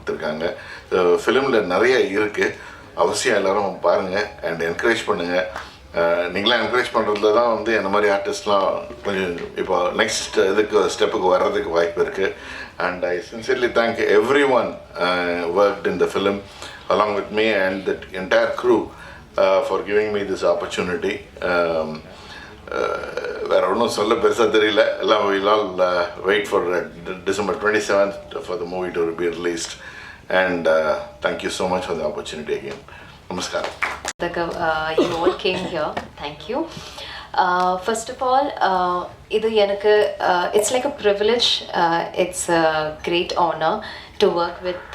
கொடுத்துருக்காங்க. ஃபிலிமில் நிறைய இருக்குது, அவசியம் எல்லோரும் பாருங்கள் அண்ட் என்கரேஜ் பண்ணுங்கள். நீங்களாம் என்கரேஜ் பண்ணுறதுல தான் வந்து என்ன மாதிரி ஆர்டிஸ்ட்லாம் கொஞ்சம் இப்போ நெக்ஸ்ட் ஸ்டெப்புக்கு வர்றதுக்கு வாய்ப்பு இருக்குது. And I sincerely thank every one worked in the film along with me and the entire crew for giving me this opportunity. வேறு ஒன்றும் சொல்ல பெருசாக தெரியல. எல்லாம் we'll all wait for December 27th for the movie to be released. And thank you so much for the opportunity again. Namaskaram. You all came here. Thank you. First of all, it's like a privilege. It's a great honor to work with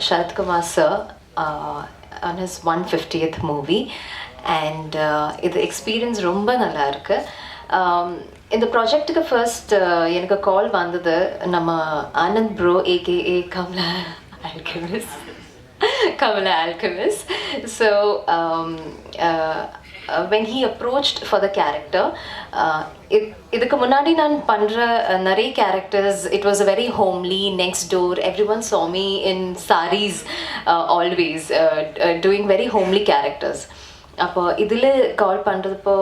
Sharath Kumar sir on his 150th movie. And the experience ரொம்ப நல்லா இருக்கு. இந்த ப்ராஜெக்ட்டுக்கு first எனக்கு கால் வந்தது நம்ம Anand bro AKA Kamala Alchemist. So when he approached for the character, இதுக்கு முன்னாடி நான் பண்ணுற நிறைய characters, it was a very homely, next door, everyone saw me in saris always doing very homely characters. அப்போ இதில் கால் பண்ணுறப்போ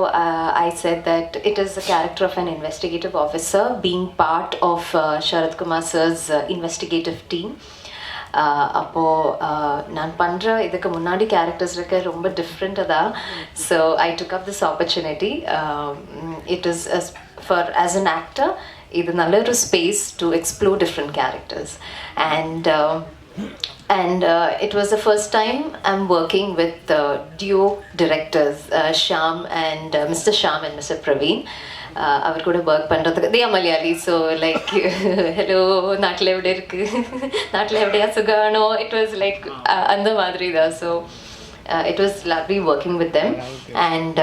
I said that it is a character of an investigative officer being part of Sharath Kumar sir's investigative team. அப்போது நான் பண்ணுற இதுக்கு முன்னாடி characters இருக்க ரொம்ப டிஃப்ரெண்ட்டாக தான். So I took up this opportunity. It is as an actor, இது நல்ல ஒரு space to explore different characters. And it was the first time I'm working with duo directors, Shyam and Mr. Shyam and Mr. Praveen. அவர் கூட work பண்ணுறதுக்கு தே Malayali. So like hello நாட்டில் எப்படி இருக்குது, நாட்டில் எப்படியா சுகானோ, இட் வாஸ் லைக் அந்த மாதிரி தான். So it was lovely working with them. And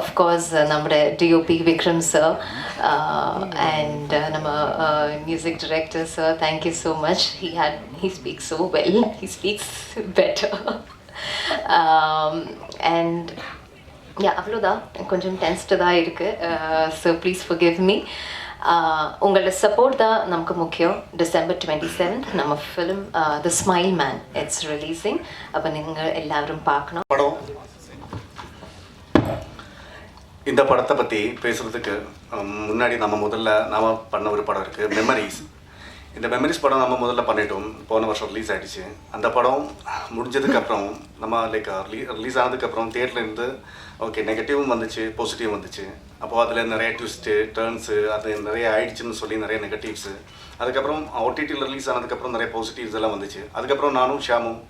of course நம்முடைய DOP Vikram sir and நம்ம music director sir, thank you so much. He speaks so well, he speaks better. And அவ்வளோதான், கொஞ்சம் டென்ஸ்டு தான் இருக்குது. So please forgive me. உங்களோட support தான் நமக்கு முக்கியம். December 27th நம்ம film the smile man it's releasing. அப்போ நீங்கள் எல்லாரும் பார்க்கணும். படம், இந்த படத்தை பற்றி பேசுகிறதுக்கு முன்னாடி நம்ம பண்ண ஒரு படம் இருக்குது, மெமரிஸ். இந்த மெமரிஸ் படம் நம்ம முதல்ல பண்ணிட்டோம், போன வருஷம் ரிலீஸ் ஆகிடுச்சு. அந்த படம் முடிஞ்சதுக்கப்புறம் நம்ம ரிலீஸ் ஆனதுக்கப்புறம் தியேட்டர்லேருந்து ஓகே நெகட்டிவும் வந்துச்சு, பாசிட்டிவும் வந்துச்சு. அப்போது அதில் நிறைய ட்விஸ்ட்டு டர்ன்ஸு அது நிறைய ஆயிடுச்சுன்னு சொல்லி நிறைய நெகட்டிவ்ஸு. அதுக்கப்புறம் OTTயில் ரிலீஸ் ஆனதுக்கப்புறம் நிறைய பாசிட்டிவ்ஸ் எல்லாம் வந்துச்சு. அதுக்கப்புறம் நானும் ஷியாமும்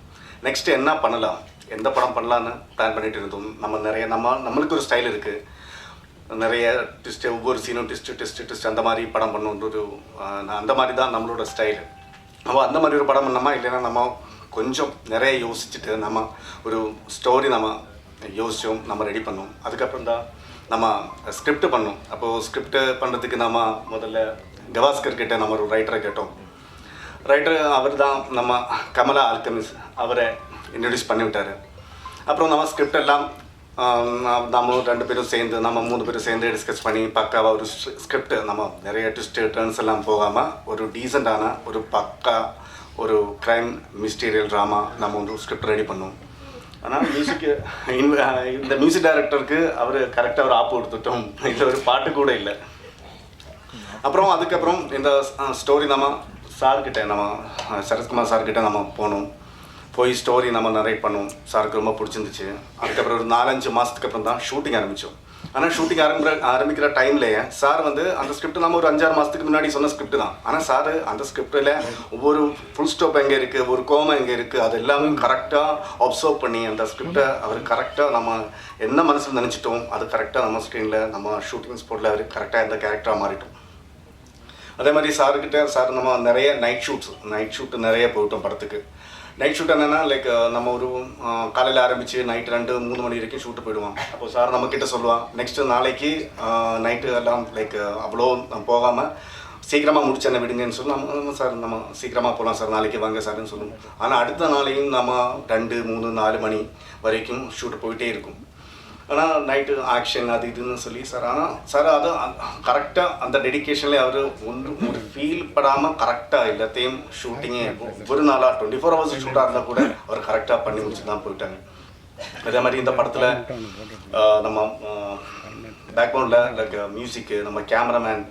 நெக்ஸ்ட்டு என்ன பண்ணலாம், எந்த படம் பண்ணலான்னு பிளான் பண்ணிகிட்டு இருந்தோம். நம்மளுக்கு ஒரு ஸ்டைல் இருக்குது, நிறைய ட்விஸ்ட்டு, ஒவ்வொரு சீனும் ட்விஸ்ட் அந்த மாதிரி படம் பண்ணணுன்ற அந்த மாதிரி தான் நம்மளோட ஸ்டைலு. நம்ம அந்த மாதிரி ஒரு படம் பண்ணோமா, இல்லைன்னா நம்ம கொஞ்சம் நிறைய யோசிச்சுட்டு நம்ம ஒரு ஸ்டோரி நம்ம யோசித்தோம், நம்ம ரெடி பண்ணோம். அதுக்கப்புறம் தான் நம்ம ஸ்கிரிப்ட் பண்ணோம். அப்போது ஸ்கிரிப்ட் பண்ணுறதுக்கு நம்ம முதல்ல கவாஸ்கர் கிட்டே நம்ம ஒரு ரைட்டரை கேட்டோம். அவர் தான் நம்ம கமலா ஆல்கெமிஸ்ட், அவரை இன்ட்ரடியூஸ் பண்ணி விட்டார். அப்புறம் நம்ம ஸ்கிரிப்ட் எல்லாம் நம்ம 2 பேரும் சேர்ந்து, நம்ம 3 பேரும் சேர்ந்து டிஸ்கஸ் பண்ணி பக்காவாக ஒரு ஸ்கிரிப்ட், நம்ம நிறைய ட்விஸ்ட்டு டர்ன்ஸ் எல்லாம் போகாமல் ஒரு டீசெண்டான ஒரு பக்கா ஒரு க்ரைம் மிஸ்டீரியல் ட்ராமா நம்ம ஒரு ஸ்கிரிப்ட் ரெடி பண்ணோம். ஆனால் இந்த மியூசிக் டைரக்டருக்கு அவர் கரெக்டாக ஒரு ஆப்பு கொடுத்துட்டோம், இதில் ஒரு பாட்டு கூட இல்லை. அப்புறம் அதுக்கப்புறம் இந்த ஸ்டோரி நம்ம சார்கிட்ட, நம்ம சரத்குமார் சார்கிட்ட நம்ம போய் ஸ்டோரி நம்ம நரேட் பண்ணோம். சாருக்கு ரொம்ப பிடிச்சிருந்துச்சு. அதுக்கப்புறம் ஒரு 4-5 மாதத்துக்கு அப்புறம் தான் ஷூட்டிங் ஆரம்பித்தோம். ஆனால் ஷூட்டிங் ஆரம்பிக்கிற டைம்லேயே சார் வந்து அந்த ஸ்கிரிப்ட் நம்ம ஒரு 5-6 மாதத்துக்கு முன்னாடி சொன்ன ஸ்கிரிப்ட் தான். ஆனால் சார் அந்த ஸ்கிரிப்டில் ஒவ்வொரு ஃபுல் ஸ்டாப் எங்கே இருக்குது, ஒரு கோமம் எங்கே இருக்குது, அது எல்லாமே கரெக்டாக அப்சர்வ் பண்ணி அந்த ஸ்கிரிப்டை அவர் கரெக்டாக நம்ம என்ன மனசில் நினச்சிட்டோம் அது கரெக்டாக நம்ம ஸ்க்ரீனில் நம்ம ஷூட்டிங் ஸ்பாட்டில் அவர் கரெக்டாக எந்த கேரக்டராக மாறிட்டோம். அதே மாதிரி சார் நம்ம நிறைய நைட் ஷூட்டு நிறைய போயிட்டோம் படத்துக்கு. நைட் ஷூட் என்னென்னா லைக் நம்ம ஒரு காலையில் ஆரம்பித்து நைட் 2-3 மணி வரைக்கும் ஷூட்டு போயிடுவான். அப்போது சார் நம்மக்கிட்ட சொல்லுவான், நெக்ஸ்ட்டு நாளைக்கு நைட்டு எல்லாம் லைக் அவ்வளோ போகாமல் சீக்கிரமாக முடிச்சு என்ன விடுங்கன்னு சொல்லி நம்ம சார் நம்ம சீக்கிரமாக போகலாம் சார், நாளைக்கு வாங்க சார்ன்னு சொல்லுவோம். ஆனால் அடுத்த நாளையும் நம்ம 2-3-4 மணி வரைக்கும் ஷூட்டு போயிட்டே இருக்கும். ஆனால் நைட்டு ஆக்ஷன் அது இதுன்னு சொல்லி சார். ஆனால் சார் அது கரெக்டாக அந்த டெடிக்கேஷன்லேயே அவர் ஒரு ஃபீல் படாமல் கரெக்டாக எல்லாத்தையும் ஷூட்டிங்கே ஒரு நாளாக 24 hours ஷூட்டாக இருந்தால் கூட அவர் கரெக்டாக பண்ணி முடிச்சு தான் போயிட்டாங்க. அதே மாதிரி இந்த படத்தில் நம்ம பேக்ரவுண்டில் லைக் மியூசிக்கு, நம்ம கேமராமேன்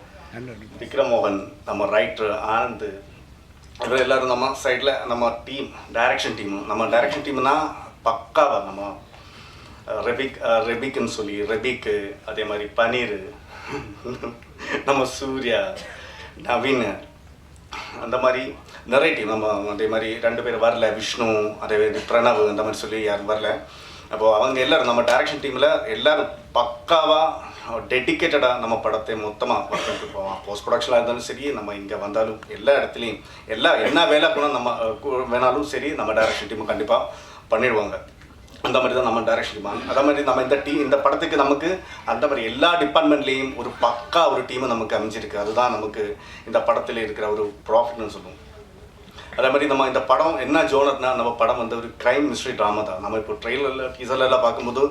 விக்ரம் மோகன், நம்ம ரைட்டர் ஆனந்த், இவர் எல்லோரும் நம்ம சைடில் நம்ம டீம் டைரக்ஷன் டீம். நம்ம டைரக்ஷன் டீம்னா பக்காவா நம்ம ரெபிக்னு சொல்லி ரெபிக்கு, அதே மாதிரி பனீர், நம்ம சூர்யா, நவீன், அந்த மாதிரி நிறைய டீம். நம்ம அதே மாதிரி 2 பேர் வரல, விஷ்ணு, அதே மாதிரி பிரணவ், அந்த மாதிரி சொல்லி யாரும் வரல. அப்போது அவங்க எல்லோரும் நம்ம டைரக்ஷன் டீமில் எல்லோரும் பக்காவாக டெடிக்கேட்டடாக நம்ம படத்தை மொத்தமாக பார்த்துட்டு போவோம். போஸ்ட் ப்ரொடக்ஷனாக இருந்தாலும் சரி, நம்ம இங்கே வந்தாலும் எல்லா இடத்துலையும் என்ன வேலை கூட நம்ம வேணாலும் சரி நம்ம டைரக்ஷன் டீம் கண்டிப்பாக பண்ணிடுவாங்க. அந்த மாதிரி தான் நம்ம டைரக்ஷன் டீம். அதே மாதிரி நம்ம இந்த படத்துக்கு நமக்கு அந்த மாதிரி எல்லா டிபார்ட்மெண்ட்லேயும் ஒரு பக்கா ஒரு டீமை நமக்கு அமைஞ்சிருக்கு. அதுதான் நமக்கு இந்த படத்தில் இருக்கிற ஒரு ப்ராஃபிட்னு சொல்லுவோம். அதே மாதிரி நம்ம இந்த படம் என்ன ஜோனர்னா, நம்ம படம் வந்து ஒரு க்ரைம் மிஸ்ட்ரி ட்ராமா தான். நம்ம இப்போ ட்ரெயிலரில் டீசர்லாம் பார்க்கும்போது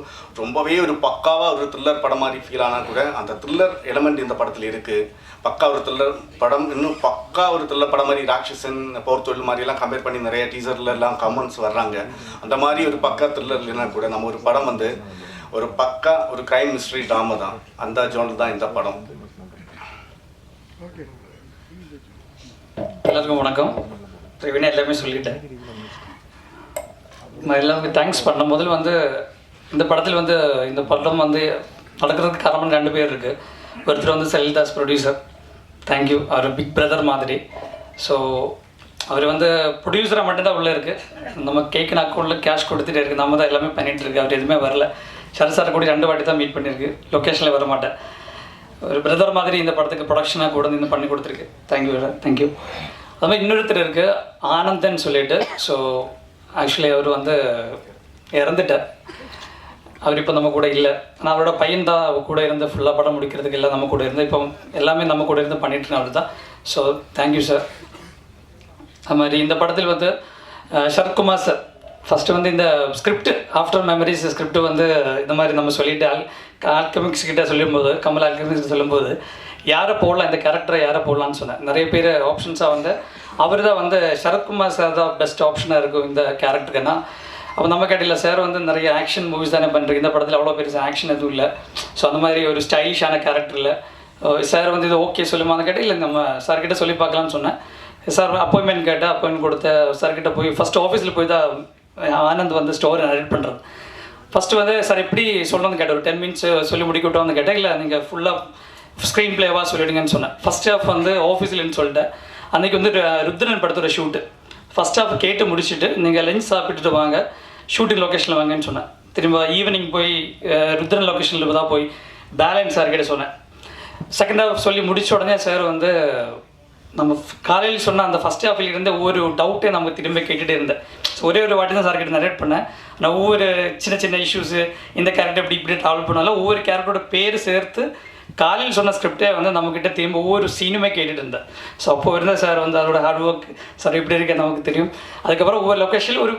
ரொம்பவே ஒரு பக்காவாக ஒரு த்ரில்லர் படம் மாதிரி ஃபீல் ஆனால் கூட அந்த த்ரில்லர் எலமெண்ட் இந்த படத்தில் இருக்குது. பக்கா ஒரு த்ரில்லர் படம், இன்னும் பக்கா ஒரு த்ரில்லர் படம் மாதிரி ராட்சசன், போர் தொழில் மாதிரிலாம் கம்பேர் பண்ணி நிறைய டீசர்லாம் கமெண்ட்ஸ் வர்றாங்க. அந்த மாதிரி ஒரு பக்கா த்ரில்லர் இல்லைன்னா கூட நம்ம ஒரு படம் வந்து ஒரு பக்கா ஒரு க்ரைம் மிஸ்ட்ரி ட்ராமா தான். அந்த ஜோனர் தான் இந்த படம். எல்லாருக்கும் வணக்கம். பிரவீன் எல்லாமே சொல்லிட்டேன். நான் எல்லாருக்கும் தேங்க்ஸ் பண்ண. முதல்ல வந்து இந்த படத்தில் வந்து இந்த படம் வந்து நடக்கிறதுக்கு காரணம் 2 பேர் இருக்குது. ஒருத்தர் வந்து செல்தாஸ் ப்ரொடியூசர், தேங்க்யூ. அவர் பிக் பிரதர் மாதிரி. ஸோ அவர் வந்து ப்ரொடியூசராக மட்டும்தான் உள்ளே இருக்குது. நம்ம கேக்கு அக்கௌண்ட்டில் கேஷ் கொடுத்துட்டே இருக்குது. நம்ம தான் எல்லாமே பண்ணிகிட்டு இருக்கு. அவர் எதுவுமே வரல. சார் கூட 2 வாட்டி தான் மீட் பண்ணியிருக்கு. லொக்கேஷனில் வர மாட்டேன். ஒரு பிரதர் மாதிரி இந்த படத்துக்கு ப்ரொடக்ஷனாக கூட இருந்து பண்ணி கொடுத்துருக்கு. Thank you sir, thank you. அது மாதிரி இன்னொருத்தர் இருக்குது ஆனந்தன் சொல்லிட்டு. ஸோ ஆக்சுவலி அவர் வந்து இறந்துட்டார். அவர் இப்போ நம்ம கூட இல்லை. ஆனால் அவரோட பையன் தான் கூட இருந்து ஃபுல்லாக படம் முடிக்கிறதுக்கு எல்லாம் நம்ம கூட இருந்து இப்போ எல்லாமே நம்ம கூட இருந்து பண்ணிட்டு அவர் தான். So thank you sir. அது மாதிரி இந்த படத்தில் வந்து சரத்குமார் சார் ஃபஸ்ட்டு வந்து இந்த ஸ்கிரிப்ட் ஆஃப்டர் மெமரிஸ் ஸ்கிரிப்ட் வந்து இந்த மாதிரி நம்ம சொல்லிட்டு ஆல்கமிக்ஸ் கிட்ட சொல்லும்போது, கமல் ஆல்கமிக்ஸ் சொல்லும்போது யாரை போடலாம், இந்த கேரக்டரை யாரை போடலான்னு சொன்னேன். நிறைய பேர் ஆப்ஷன்ஸாக வந்து அவர் தான் வந்து சரத்குமார் சார் தான் பெஸ்ட் ஆப்ஷனாக இருக்கும் இந்த கேரக்டருக்குன்னா. அப்போ நம்ம கேட்டில்ல, சார் வந்து நிறைய ஆக்ஷன் மூவிஸ் தானே பண்ணுறீங்க, இந்த படத்தில் அவ்வளோ பெருசாக ஆக்ஷன் எதுவும் இல்லை. ஸோ அந்த மாதிரி ஒரு ஸ்டைலிஷான கேரக்டர் இல்லை. சார் வந்து இது ஓகே சொல்லுமான்னு கேட்டால், இல்லை நம்ம சார்கிட்ட சொல்லி பார்க்கலான்னு சொன்னேன். சார் அப்பாயின்மெண்ட் கேட்டால் அப்பாயின்மெண்ட் கொடுத்த சார்கிட்ட போய் ஃபஸ்ட்டு ஆஃபீஸில் போய் தான் ஆனந்த் வந்து ஸ்டோரி நரேட் பண்ணுறது. ஃபஸ்ட்டு வந்து சார் எப்படி சொல்லணும்னு கேட்டேன். ஒரு 10 minutes சொல்லி முடிக்கட்டோம்னு கேட்டேன். இல்லை நீங்கள் ஃபுல்லாக ஸ்க்ரீன் பிளேவாக சொல்லிவிடுங்கன்னு சொன்னேன். ஃபஸ்ட் ஹாஃப் வந்து ஆஃபீஸ்லன்னு சொல்லிட்டேன். அன்றைக்கி வந்து ருத்ரன் படத்தோட ஷூட்டு. ஃபஸ்ட் ஹாஃப் கேட்டு முடிச்சுட்டு நீங்கள் லஞ்ச் சாப்பிட்டுட்டு வாங்க, ஷூட்டிங் லொக்கேஷனில் வாங்கன்னு சொன்னேன். திரும்ப ஈவினிங் போய் ருத்ரன் லொக்கேஷனில் தான் போய் பேலன்ஸ் சார் கிட்ட சொன்னேன். செகண்ட் ஹாஃப் சொல்லி முடித்த உடனே சார் வந்து நம்ம காலையில் சொன்ன அந்த ஃபஸ்ட் ஹாஃபில் இருந்து ஒவ்வொரு டவுட்டே நம்ம திரும்ப கேட்டுகிட்டே இருந்தேன். ஸோ ஒரே ஒரு வாட்டி தான் சார்கிட்ட நரேட் பண்ணேன். நான் ஒவ்வொரு சின்ன இஷ்யூஸு, இந்த கேரக்டர் இப்படி ட்ராவல் பண்ணாலும் ஒவ்வொரு கேரக்டரோட பேர் சேர்த்து காலையில் சொன்ன ஸ்கிரிப்டே வந்து நம்மக்கிட்ட திரும்ப ஒவ்வொரு சீனுமே கேட்டுட்டு இருந்தேன். ஸோ அப்போ இருந்த சார் வந்து அதோட ஹார்ட் ஒர்க் சார் இப்படி இருக்க நமக்கு தெரியும். அதுக்கப்புறம் ஒவ்வொரு லொக்கேஷனில் ஒரு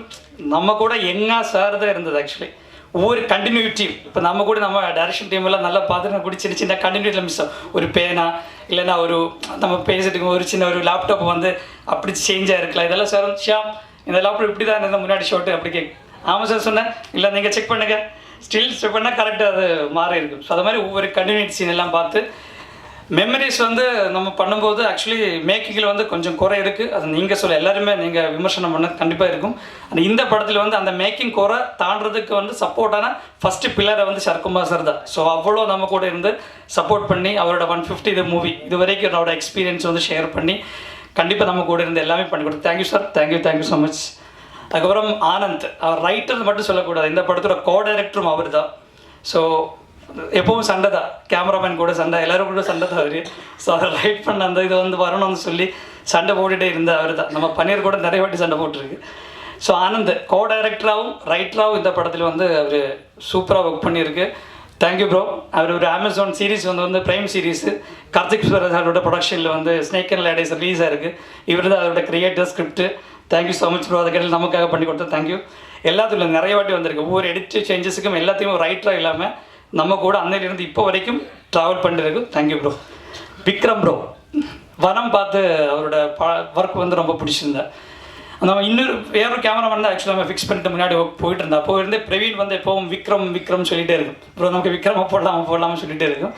நம்ம கூட எங்கா சார் தான் இருந்தது. ஆக்சுவலி ஒவ்வொரு கண்டினியூட்டி, இப்போ நம்ம கூட நம்ம டைரக்ஷன் டீமெல்லாம் நல்லா பார்த்துட்டு கூட சின்ன கண்டினியூட்டியில் மிஸ் ஆகும். ஒரு பேனா இல்லைன்னா ஒரு நம்ம பேசிட்டு ஒரு சின்ன ஒரு லேப்டாப் வந்து அப்படி சேஞ்சாக இருக்கலாம். இதெல்லாம் சார் வந்து ஷியாம் இந்த லேப்டாப் இப்படி தான் இருந்தது முன்னாடி ஷோட்டு அப்படி கேட்கும். ஆமாம் சார் சொன்னேன். இல்லை நீங்கள் செக் பண்ணுங்கள், ஸ்டில் செக் பண்ணால் கரெக்டாக அது மாறி இருக்கும். ஸோ அது மாதிரி ஒவ்வொரு கண்டினியூட்டி சீன் எல்லாம் பார்த்து மெமரிஸ் வந்து நம்ம பண்ணும்போது ஆக்சுவலி மேக்கிங்கில் வந்து கொஞ்சம் குறை இருக்குது. அது நீங்கள் சொல்ல எல்லாருமே நீங்கள் விமர்சனம் பண்ண கண்டிப்பாக இருக்கும். ஆனால் இந்த படத்தில் வந்து அந்த மேக்கிங் குறை தாண்டதுக்கு வந்து சப்போர்ட்டான ஃபஸ்ட்டு பில்லரை வந்து சரத்குமார் சார் தான். ஸோ அவ்வளோ நம்ம கூட இருந்து சப்போர்ட் பண்ணி அவரோட 150 இது மூவி இது வரைக்கும் என்னோட எக்ஸ்பீரியன்ஸ் வந்து ஷேர் பண்ணி கண்டிப்பாக நம்ம கூட இருந்து எல்லாமே பண்ணி கொடுத்து thank you sir, thank you so much. அதுக்கப்புறம் ஆனந்த், அவர் ரைட்டர் மட்டும் சொல்லக்கூடாது, இந்த படத்தோட கோ-டைரக்டரும் அவர் தான். ஸோ எப்பவும் சண்டை தான், கேமராமேன் கூட சண்டை, எல்லோரும் கூட சண்டை தான் அவர். ஸோ அதை ரைட் பண்ண அந்த இது வந்து வரணும்னு சொல்லி சண்டை போட்டுகிட்டே இருந்த அவர் தான். நம்ம பன்னீர் கூட நிறைய வாட்டி சண்டை போட்டுருக்கு. ஸோ ஆனந்த் கோ-டைரக்டராகவும் ரைட்டராகவும் இந்த படத்தில் வந்து அவர் சூப்பராக ஒர்க் பண்ணியிருக்கு. Thank you bro. அவர் ஒரு அமேசான் சீரிஸ் வந்து ப்ரைம் சீரிஸு கார்த்திக் சுப்ராஜோட ப்ரொடக்ஷனில் வந்து ஸ்னேக் அண்ட் லேடர்ஸ் ரிலீஸ் ஆகிருக்கு. இவர் தான் அதோட creator, script thank you so much bro. அதை கேட்டு நமக்காக பண்ணி கொடுத்தா தேங்க்யூ. எல்லாத்துலையும் நிறைய வாட்டி வந்திருக்கு. ஒவ்வொரு எடிட் சேஞ்சஸுக்கும் எல்லாத்தையும் ரைட்டராக இல்லாமல் நம்ம கூட அன்னையிலேருந்து இப்போ வரைக்கும் ட்ராவல் பண்ணிருக்கு. Thank you bro. விக்ரம் ப்ரோ வனம் பார்த்து அவரோட ஒர்க் வந்து ரொம்ப பிடிச்சிருந்தேன். நம்ம இன்னொரு வேறொரு கேமராமேன் தான் ஆக்சுவலாக நம்ம ஃபிக்ஸ் பண்ணிட்டு முன்னாடி போயிட்டு இருந்தா. அப்போ இருந்து பிரவீன் வந்து எப்போவும் விக்ரம் சொல்லிகிட்டே இருக்கும். ப்ரோ நமக்கு விக்ரமா போடலாமா சொல்லிகிட்டே இருக்கும்.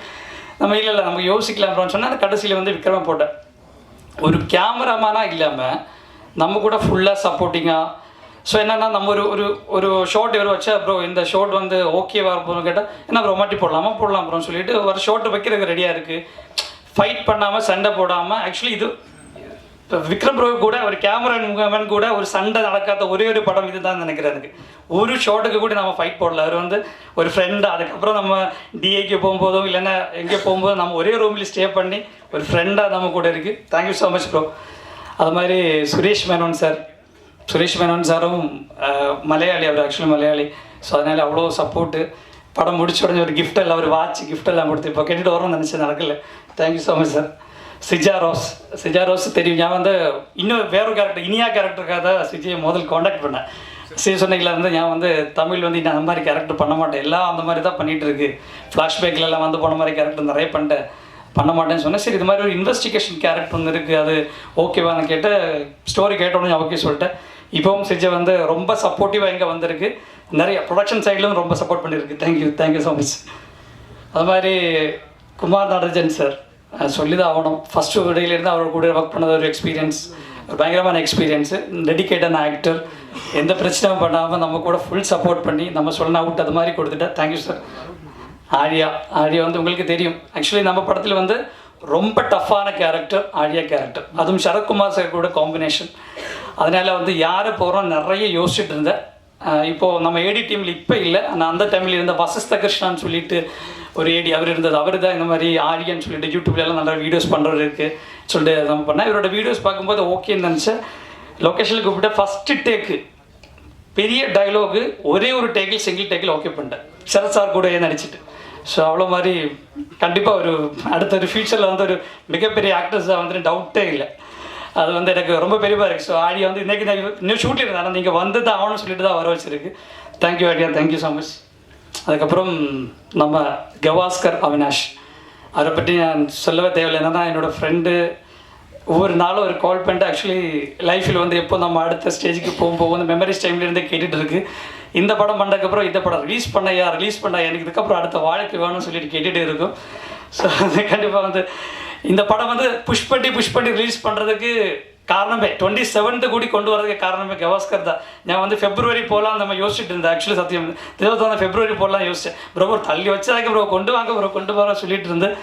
நம்ம இல்லை நமக்கு யோசிக்கலாம் ப்ரோன்னு சொன்னால் அந்த கடைசியில் வந்து விக்ரமா போட்டேன். ஒரு கேமராமேனாக இல்லாமல் நம்ம கூட ஃபுல்லாக சப்போர்ட்டிங்காக. ஸோ என்னென்னா நம்ம ஒரு ஷார்ட் இவர் வச்சா ப்ரோ இந்த ஷார்ட் வந்து ஓகேவா இருப்போம்னு கேட்டால் என்ன ப்ரோ மாட்டி போடலாமா ப்ரோன்னு சொல்லிட்டு ஒரு ஷார்ட் வைக்கிறதுக்கு ரெடியாக இருக்குது. ஃபைட் பண்ணாமல் சண்டை போடாமல். ஆக்சுவலி இது இப்போ விக்ரம் ப்ரோ கூட ஒரு கேமராமேன் கூட ஒரு சண்டை நடக்காத ஒரே ஒரு படம் இது தான் நினைக்கிறேன். எனக்கு ஒரு ஷார்ட்டுக்கு கூட நம்ம ஃபைட் போடல. அவர் வந்து ஒரு ஃப்ரெண்டு. அதுக்கப்புறம் நம்ம டிஏக்கு போகும்போதும் இல்லைன்னா எங்கே போகும்போதும் நம்ம ஒரே ரூமில் ஸ்டே பண்ணி ஒரு ஃப்ரெண்டாக நம்ம கூட இருக்குது. Thank you so much bro. அது மாதிரி சுரேஷ் மேனோன் சாரும் மலையாளி. அவர் ஆக்சுவலி மலையாளி. ஸோ அதனால் அவ்வளோ சப்போர்ட்டு. படம் முடிச்ச உடனே ஒரு கிஃப்ட் எல்லாம் ஒரு வாட்ச் கிஃப்ட் எல்லாம் கொடுத்து இப்போ கேட்டுட்டு வரணும்னு நினச்சேன், நடக்கல. Thank you so much sir. Sija Rose தெரியும். நான் வந்து இன்னும் வேறொரு கேரக்டர் இனியா கேரக்டருக்காக தான் சிஜியை முதல் காண்டாக்ட் பண்ணேன். சொன்னீங்களா வந்து நான் வந்து தமிழ் வந்து இன்னும் அந்த மாதிரி கேரக்டர் பண்ண மாட்டேன், எல்லாம் அந்த மாதிரி தான் பண்ணிகிட்டு இருக்கு. ஃப்ளாஷ்பேக்லலாம் வந்து போன மாதிரி கேரக்டர் நிறைய பண்ண மாட்டேன்னு சொன்னேன். சரி இது மாதிரி ஒரு இன்வெஸ்டிகேஷன் கேரக்டர் ஒன்று இருக்குது, அது ஓகேவான்னு கேட்டு ஸ்டோரி கேட்டோன்னு ஓகே சொல்லிட்டேன். இப்போவும் சிஜை வந்து ரொம்ப சப்போர்ட்டிவாக இங்கே வந்திருக்கு. நிறைய ப்ரொடக்ஷன் சைட்லேயும் ரொம்ப சப்போர்ட் பண்ணியிருக்கு. Thank you so much. அது மாதிரி குமார் நடராஜன் சார் சொல்லி தான் ஆகணும். ஃபஸ்ட்டு டேலேருந்து அவரோட கூட ஒர்க் பண்ணது ஒரு எக்ஸ்பீரியன்ஸ், ஒரு பயங்கரமான எக்ஸ்பீரியன்ஸு. டெடிக்கேட்டான ஆக்டர், எந்த பிரச்சனையும் பண்ணாமல் நம்ம கூட ஃபுல் சப்போர்ட் பண்ணி நம்ம சொன்ன அவுட் அது மாதிரி கொடுத்துட்டேன். Thank you sir. ஆழியா வந்து உங்களுக்கு தெரியும். ஆக்சுவலி நம்ம படத்தில் வந்து ரொம்ப டஃப்பான கேரக்டர் ஆழியா கேரக்டர், அதுவும் சரத்குமார் சார் கூட காம்பினேஷன். அதனால் வந்து யாரை போகிறோம் நிறைய யோசிச்சுட்டு இருந்தேன். இப்போது நம்ம ஏடி டீமில் இப்போ இல்லை, ஆனால் அந்த டைமில் இருந்த வசஸ்த கிருஷ்ணான்னு சொல்லிட்டு ஒரு ஏடி அவர் இருந்தது. அவர் தான் இந்த மாதிரி ஆழியான்னு சொல்லிட்டு யூடியூப்லலாம் நல்லா வீடியோஸ் பண்ணுறது இருக்குது சொல்லிட்டு நம்ம பண்ணேன். இவரோட வீடியோஸ் பார்க்கும்போது ஓகேன்னு நினச்சேன். லொக்கேஷனில் கூப்பிட்டு ஃபஸ்ட்டு டேக்கு பெரிய டைலாகு ஒரே ஒரு டேக்கில் சிங்கிள் டேக்கில் ஓகே பண்ணிட்டேன். சரத் சார் கூட நடிச்சிட்டு. ஸோ அவ்வளோ மாதிரி கண்டிப்பாக ஒரு அடுத்த ஒரு ஃபியூச்சரில் வந்து ஒரு மிகப்பெரிய ஆக்டர்ஸாக வந்து டவுட்டே இல்லை. அது வந்து எனக்கு ரொம்ப பெரியமாக இருக்குது. ஸோ ஆடியா வந்து இன்றைக்கி நான் இன்னும் ஷூட்டில் இருந்தேன், ஆனால் நீங்கள் வந்து தான் ஆகணும்னு சொல்லிட்டு தான் வர வச்சுருக்கு. தேங்க்யூ ஆடியா, தேங்க்யூ ஸோ மச். அதுக்கப்புறம் நம்ம கவாஸ்கர் அவினாஷ், அவரை பற்றி நான் சொல்லவே தேவையில்லை. என்னென்னா என்னோடய ஃப்ரெண்டு. ஒவ்வொரு நாளும் ஒரு கால் பண்ணிட்டு ஆக்சுவலி லைஃப்பில் வந்து எப்போ நம்ம அடுத்த ஸ்டேஜுக்கு போகும்போது வந்து மெமரிஸ் டைம்லேருந்தே கேட்டுகிட்டு இருக்குது. இந்த படம் பண்ணதுக்கப்புறம் இந்த படம் ரிலீஸ் பண்ணையா எனக்கு இதுக்கப்புறம் அடுத்த வாழ்க்கை வேணும்னு சொல்லிட்டு கேட்டுகிட்டே இருக்கும். ஸோ அது கண்டிப்பாக வந்து இந்த படம் வந்து புஷ் பண்ணி ரிலீஸ் பண்ணுறதுக்கு காரணமே 27th கூடி கொண்டு வரதுக்கு காரணமே கவாஸ்கர் தான். நான் வந்து ஃபெப்ரவரி போகலாம் நம்ம யோசிச்சுட்டு இருந்தேன். ஆக்சுவலி சத்தியம் 21 ஃபெப்ரவரி போகலாம் யோசிச்சேன். ப்ரோ தள்ளி வச்சாக்க ப்ரோ கொண்டு வர சொல்லிட்டு இருந்தேன்.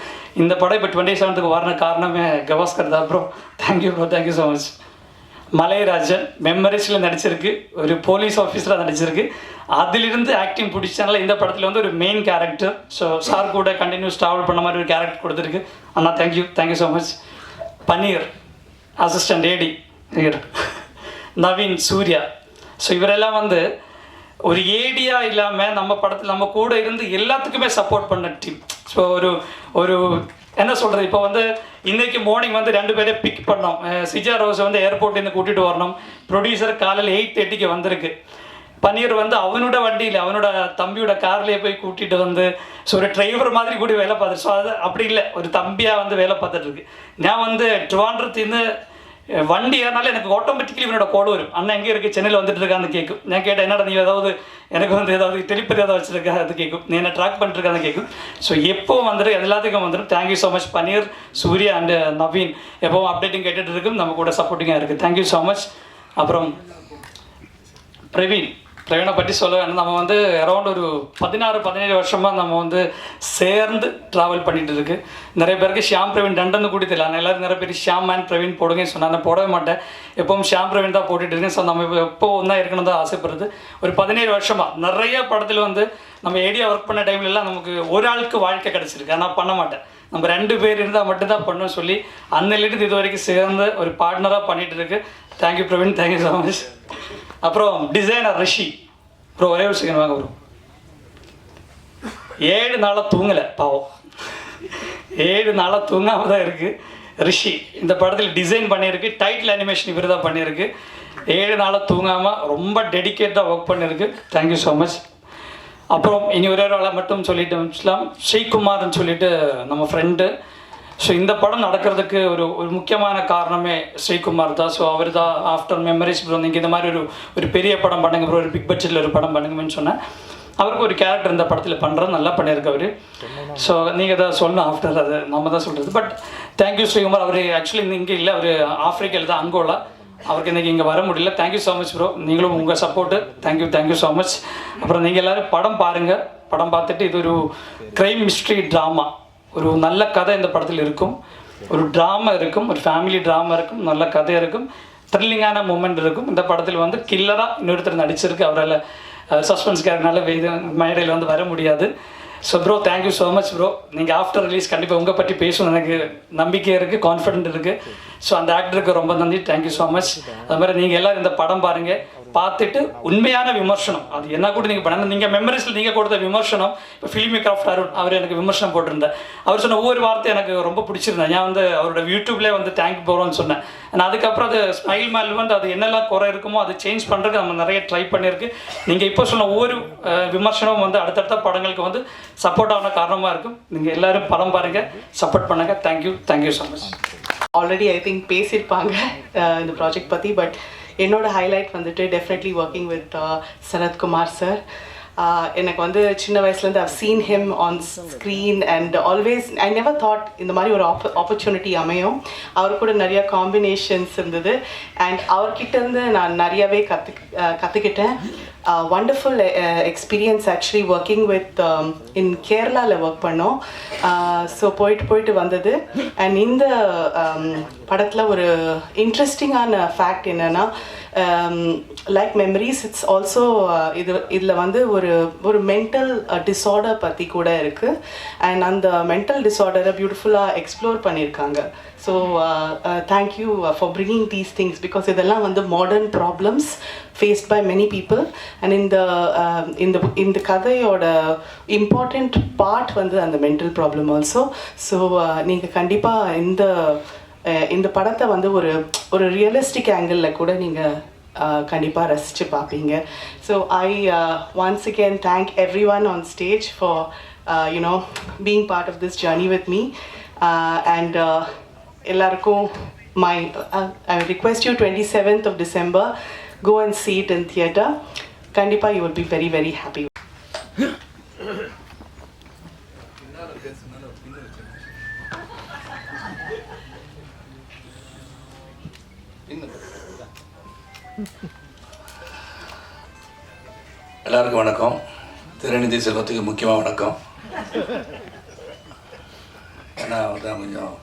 இந்த படம் இப்போ 27th வரன காரணமே கவாஸ்கர் தான் bro. Thank you so much. Malayarajan மெமரிஸில் நடிச்சிருக்கு, ஒரு போலீஸ் ஆஃபீஸராக நடிச்சிருக்கு. அதிலிருந்து ஆக்டிங் பிடிச்சனால இந்த படத்தில் வந்து ஒரு மெயின் கேரக்டர். ஸோ சார் கூட கண்டினியூஸ் ட்ராவல் பண்ண மாதிரி ஒரு கேரக்டர் கொடுத்துருக்கு. அண்ணா தேங்க்யூ ஸோ மச். பன்னீர் அசிஸ்டன்ட் ஏடி நவீன் சூர்யா. ஸோ இவரெல்லாம் வந்து ஒரு ஏடியாக இல்லாமல் நம்ம படத்தில் நம்ம கூட இருந்து எல்லாத்துக்குமே சப்போர்ட் பண்ண டீம். ஸோ ஒரு என்ன சொல்கிறது, இப்போ வந்து இன்றைக்கி மார்னிங் வந்து 2 பேரை பிக் பண்ணோம். சிஜா ரோஸை வந்து ஏர்போர்ட்லேருந்து கூட்டிகிட்டு வரணும். ப்ரொடியூசர் காலையில் 8:30 வந்திருக்கு. பன்னீர் வந்து அவனோட வண்டியில் அவனோட தம்பியோட கார்லேயே போய் கூட்டிகிட்டு வந்து ஸோ ஒரு டிரைவர் மாதிரி கூட வேலை பார்த்துட்டு. ஸோ அது அப்படி இல்லை, ஒரு தம்பியாக வந்து வேலை பார்த்துட்டு இருக்கு. நான் வந்து ட்ரிவாண்ட்ரத்துலேருந்து வண்டி ஏறினாலும் எனக்கு ஆட்டோமேட்டிக்கலி இவனோட கோடு வரும். அண்ணன் எங்கே இருக்குது, சென்னையில் வந்துட்டு இருக்கான்னு கேட்கும். நான் கேட்டேன் என்னடா நீ ஏதாவது எனக்கு வந்து ஏதாவது டெலிபதி ஏதாவது வச்சுருக்கா அது கேட்கும். நீ என்ன ட்ராக் பண்ணிட்டுருக்கான்னு கேட்கும். ஸோ எப்போவும் வந்துட்டு எல்லாத்துக்கும் வந்துடும். Thank you so much Panneer, Surya and Naveen எப்போவும் அப்டேட்டிங் கேட்டுட்டு இருக்கும், நம்ம கூட சப்போர்ட்டிங்காக இருக்குது. Thank you so much. அப்புறம் பிரவீனை பற்றி சொல்ல வேணும். நம்ம வந்து அரௌண்ட் ஒரு 16-17 வருஷமாக நம்ம வந்து சேர்ந்து ட்ராவல் பண்ணிகிட்டு இருக்கு. நிறைய பேருக்கு ஷியாம் பிரவீன் டண்டன்னு கூட தெரியல. ஆனால் எல்லோரும் நிறைய பேர் ஷியாம் அண்ட் பிரவீன் போடுங்கன்னு சொன்னால் நான் போடவே மாட்டேன். எப்பவும் ஷியாம் பிரவீன் தான் போட்டுட்டு இருக்கேன். ஸோ நம்ம எப்போ ஒன்றா இருக்கணும் தான் ஆசைப்படுறது. ஒரு 17 வருஷமாக நிறைய படத்தில் வந்து நம்ம ஏடியா ஒர்க் பண்ண டைம்லலாம் நமக்கு ஒரு ஆளுக்கு வாழ்க்கை கிடச்சிருக்கு. நான் பண்ண மாட்டேன், நம்ம 2 பேர் இருந்தால் மட்டும்தான் பண்ணணும்னு சொல்லி அன்னிலிருந்து இது வரைக்கும் சேர்ந்து ஒரு பார்ட்னராக பண்ணிகிட்டு இருக்கு. Thank you Praveen, thank you so much. அப்புறம் டிசைனர் ரிஷி ப்ரோ, ஒரே ஒரு செகண்ட் வாங்க ப்ரோ. 7 நாளாக தூங்கலை பாவம், 7 நாளாக தூங்காமல் தான் இருக்குது. ரிஷி இந்த படத்தில் டிசைன் பண்ணியிருக்கு. டைட்டில் அனிமேஷன் இவர் தான் பண்ணியிருக்கு. 7 நாளாக தூங்காமல் ரொம்ப டெடிக்கேட்டாக ஒர்க் பண்ணியிருக்கு. Thank you so much. அப்புறம் இனி ஒரு ஆளை மட்டும் சொல்லிட்டு முடிச்சலாம். ஸ்ரீகுமார்னு சொல்லிட்டு நம்ம ஃப்ரெண்டு. ஸோ இந்த படம் நடக்கிறதுக்கு ஒரு முக்கியமான காரணமே ஸ்ரீகுமார் தான். ஸோ அவர் தான் ஆஃப்டர் மெமரிஸ் ப்ரோ நீங்கள் இந்த மாதிரி ஒரு பெரிய படம் பண்ணுங்க ப்ரோ, ஒரு பிக் பட்ஜெட்டில் ஒரு படம் பண்ணுங்கன்னு சொன்னேன். அவருக்கு ஒரு கேரக்டர் இந்த படத்தில் பண்ணுறது நல்லா பண்ணியிருக்கவர். ஸோ நீங்கள் தான் சொல்லணும் ஆஃப்டர், அது நம்ம தான் சொல்கிறது. But thank you Sreekumar. அவர் ஆக்சுவலி இங்கே இல்லை, அவர் ஆஃப்ரிக்காவில் தான், அங்கோலா. அவருக்கு இன்றைக்கி இங்கே வர முடியல. தேங்க்யூ ஸோ மச் ப்ரோ, நீங்களும் உங்கள் சப்போர்ட்டு. Thank you so much. அப்புறம் நீங்கள் எல்லோரும் படம் பாருங்கள். படம் பார்த்துட்டு இது ஒரு க்ரைம் மிஸ்ட்ரி ட்ராமா, ஒரு நல்ல கதை இந்த படத்தில் இருக்கும். ஒரு ட்ராமா இருக்கும், ஒரு ஃபேமிலி ட்ராமா இருக்கும், நல்ல கதை இருக்கும், த்ரில்லிங்கான மூமெண்ட் இருக்கும். இந்த படத்தில் வந்து கில்லராக இன்னொருத்தர் நடிச்சிருக்கு. அவரால் சஸ்பென்ஸ் கேரக்டர்னால மேடையில் வந்து வர முடியாது. So bro thank you so much bro. நீங்கள் ஆஃப்டர் ரிலீஸ் கண்டிப்பாக உங்கள் பற்றி பேசணும் எனக்கு நம்பிக்கை இருக்குது, கான்ஃபிடென்ட் இருக்குது. ஸோ அந்த ஆக்டருக்கு ரொம்ப நன்றி. Thank you so much. அது மாதிரி நீங்கள் எல்லோரும் இந்த படம் பாருங்கள், பார்த்துட்டு உண்மையான விமர்சனம் அது என்ன கூட நீங்கள் பண்ண. நீங்கள் மெமரிஸில் நீங்கள் கொடுத்த விமர்சனம், இப்போ ஃபிலிமி கிராஃப்ட் அவர் எனக்கு விமர்சனம் போட்டிருந்தேன். அவர் சொன்ன ஒவ்வொரு வார்த்தை எனக்கு ரொம்ப பிடிச்சிருந்தேன். நான் வந்து அவரோட யூடியூப்லேயே வந்து தேங்க் போகிறோன்னு சொன்னேன். நான் அதுக்கப்புறம் அது ஸ்மைல் மேல் வந்து அது என்னெல்லாம் குறை இருக்குமோ அது சேஞ்ச் பண்ணுறதுக்கு நம்ம நிறைய ட்ரை பண்ணியிருக்கு. நீங்கள் இப்போ சொன்ன ஒவ்வொரு விமர்சனமும் வந்து அடுத்தடுத்த படங்களுக்கு வந்து சப்போர்ட் ஆன காரணமாக இருக்கும். நீங்கள் எல்லோரும் படம் பாருங்கள், சப்போர்ட் பண்ணுங்கள். Thank you so much. Already I think பேசியிருப்பாங்க இந்த ப்ராஜெக்ட் பற்றி. பட் என்னோட ஹைலைட் வந்துட்டு definitely working with Sarathkumar sir. எனக்கு வந்து சின்ன வயசுலேருந்து I've seen him on screen and always I never thought இந்த மாதிரி ஒரு ஆப்பர்ச்சுனிட்டி அமையும். அவர் கூட நிறைய காம்பினேஷன்ஸ் இருந்தது அண்ட் அவர்கிட்டேருந்து நான் நிறையவே கற்றுக்கிட்டேன். Wonderful experience actually working with in கேரளாவில் ஒர்க் பண்ணோம். ஸோ போயிட்டு வந்தது. அண்ட் இந்த படத்தில் ஒரு இன்ட்ரெஸ்டிங்கான ஃபேக்ட் என்னென்னா, லைக் மெமரிஸ் இட்ஸ் ஆல்சோ இதில் வந்து ஒரு மென்டல் டிஸார்டர் பற்றி கூட இருக்குது. அண்ட் அந்த மென்டல் டிஸார்டரை பியூட்டிஃபுல்லாக எக்ஸ்ப்ளோர் பண்ணியிருக்காங்க. So thank you for bringing these things because இதெல்லாம் வந்து modern problems faced by many people. And இந்த கதையோட இம்பார்ட்டண்ட் பார்ட் வந்து அந்த மென்டல் ப்ராப்ளம் ஆல்சோ. ஸோ நீங்கள் கண்டிப்பாக இந்த படத்தை வந்து ஒரு ரியலிஸ்டிக் ஆங்கிளில் கூட நீங்கள் கண்டிப்பாக ரசித்து பார்ப்பீங்க. So I once again thank everyone on stage for being part of this journey with me. And எல்லாருக்கும் I request you 27th of December, go and see it in theatre. Kandipa you will be very very happy. எல்லாருக்கும் வணக்கம். திருநிதி செல்வத்துக்கு முக்கியமாக வணக்கம். ஏன்னா அவர் தான் கொஞ்சம்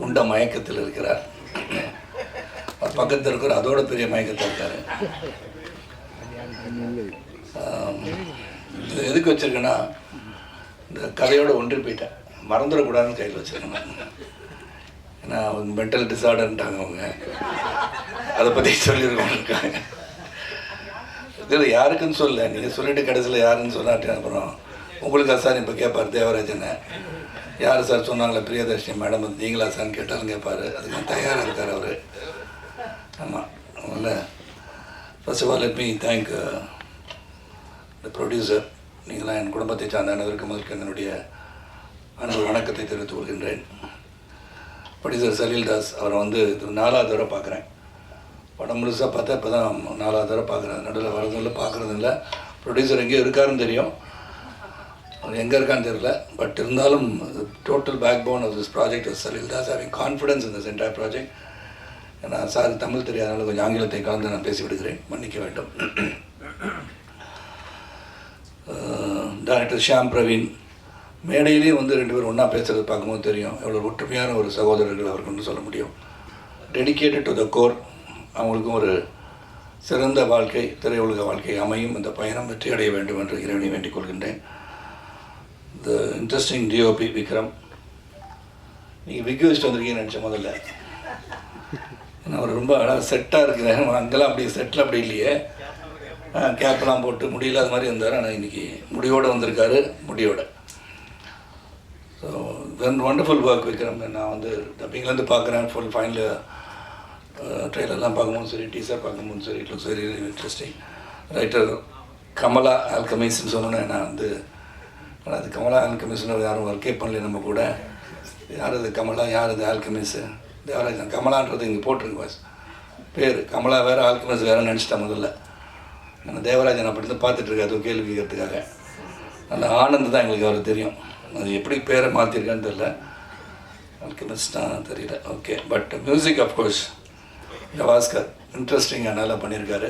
உண்ட மயக்கத்தில் இருக்கிறார். பக்கத்தில் இருக்கிற அதோட பெரிய மயக்கத்தில் இருக்கார். இது எதுக்கு வச்சுருக்கேன்னா, இந்த கதையோடு ஒன்றி போயிட்டேன், மறந்துடக்கூடாதுன்னு கையில் வச்சுருக்கேன். ஏன்னா அவங்க மென்டல் டிஸார்டர்ன்ட்டாங்க. அவங்க அதை பற்றி சொல்லியிருக்கோம் இருக்காங்க. இதில் யாருக்குன்னு சொல்ல, நீங்கள் சொல்லிவிட்டு கடைசியில் யாருன்னு சொல்லாட்டேன். அப்புறம் உங்களுக்கு சார் இப்போ கேட்பார் தேவராஜனை, யார் சார் சொன்னாங்களே பிரியதர்ஷினி மேடம் வந்து நீங்களா சார்னு கேட்டாலும் கேட்பார். அதுக்கு தயாராக இருக்கார் அவர். ஆமாம், அதனால் first of all let me thank the producer. நீங்களாம் என் குடும்பத்தை சார்ந்த அனைவருக்கு முதலுக்கு என்னுடைய அன்பு வணக்கத்தை தெரிவித்துக் கொள்கின்றேன். ப்ரொடியூசர் சலீல் தாஸ் அவரை வந்து இது 4வது தடவை பார்க்குறேன். படம் முழுசாக பார்த்தா இப்போ தான் 4வது தடவை பார்க்குறேன். நடுவில் வரதில்லை, பார்க்குறதும் இல்லை. ப்ரொடியூசர் எங்கேயோ இருக்காருன்னு தெரியும், அவர் எங்கே இருக்கான்னு தெரியல. பட் இருந்தாலும் total backbone of this project was Salil Das. Having confidence in this entire project. ஏன்னா சார் தமிழ் தெரியாதனால கொஞ்சம் ஆங்கிலத்தை கலந்து நான் பேசி விடுகிறேன், மன்னிக்க வேண்டும். டைரக்டர் ஷியாம் பிரவீன், மேடையிலேயே வந்து 2 பேரும் ஒன்றா பேசுகிறது பார்க்கும்போது தெரியும் எவ்வளோ ஒற்றுமையான ஒரு சகோதரர்கள் அவருக்கு சொல்ல முடியும். Dedicated to the core. அவங்களுக்கும் ஒரு சிறந்த வாழ்க்கை, திரையுலக வாழ்க்கை அமையும், இந்த பயணம் வெற்றி அடைய வேண்டும் என்று இறைவனை வேண்டிக் கொள்கின்றேன். த இன்ட்ரெஸ்டிங் டிஓபி விக்ரம், நீங்கள் விக் வச்சுட்டு வந்திருக்கீங்கன்னு நினச்சேன் முதல்ல. ஏன்னா அவர் ரொம்ப அழகாக செட்டாக இருக்கிறேன். அங்கெல்லாம் அப்படி செட்டில் அப்படி இல்லையே, கேப்லாம் போட்டு முடியல அது மாதிரி இருந்தார். ஆனால் இன்றைக்கி முடியோடு வந்திருக்காரு, முடியோட. So when wonderful work Vikram. நான் வந்து டப்பிங்லேருந்து பார்க்குறேன், ஃபுல் ஃபைனல் ட்ரெயிலர்லாம் பார்க்கும்போது சரி, டீசர் பார்க்கும்போது சரி, it looks very interesting. Writer Kamala ஆல்கமிஸ்ன்னு சொன்னோன்னே நான் வந்து அது கமலா ஆல்கமிஸ்ன்னு யாரும் ஒர்க்கே பண்ணல நம்ம கூட. யார் அது கமலா, யார் அது ஆல்கமிஸு, தேவராஜன். கமலான்றது இங்கே போட்டிருக்கு பாஸ் பேர். கமலா வேறு, ஆல்கமிஸ் வேறு நினச்சிட்டேன் முதல்ல. நான் தேவராஜன் அப்படி இருந்து பார்த்துட்ருக்கேன், அது கேள்வி கேட்கறதுக்காக. அந்த ஆனந்த் தான் எங்களுக்கு அவருக்கு தெரியும். அது எப்படி பேரை மாற்றிருக்கான்னு தெரில, ஆல்கமிஸ்ட் தான் தெரியல. Okay, but music of course Gavaskar இன்ட்ரெஸ்டிங்காக நல்லா பண்ணியிருக்காரு.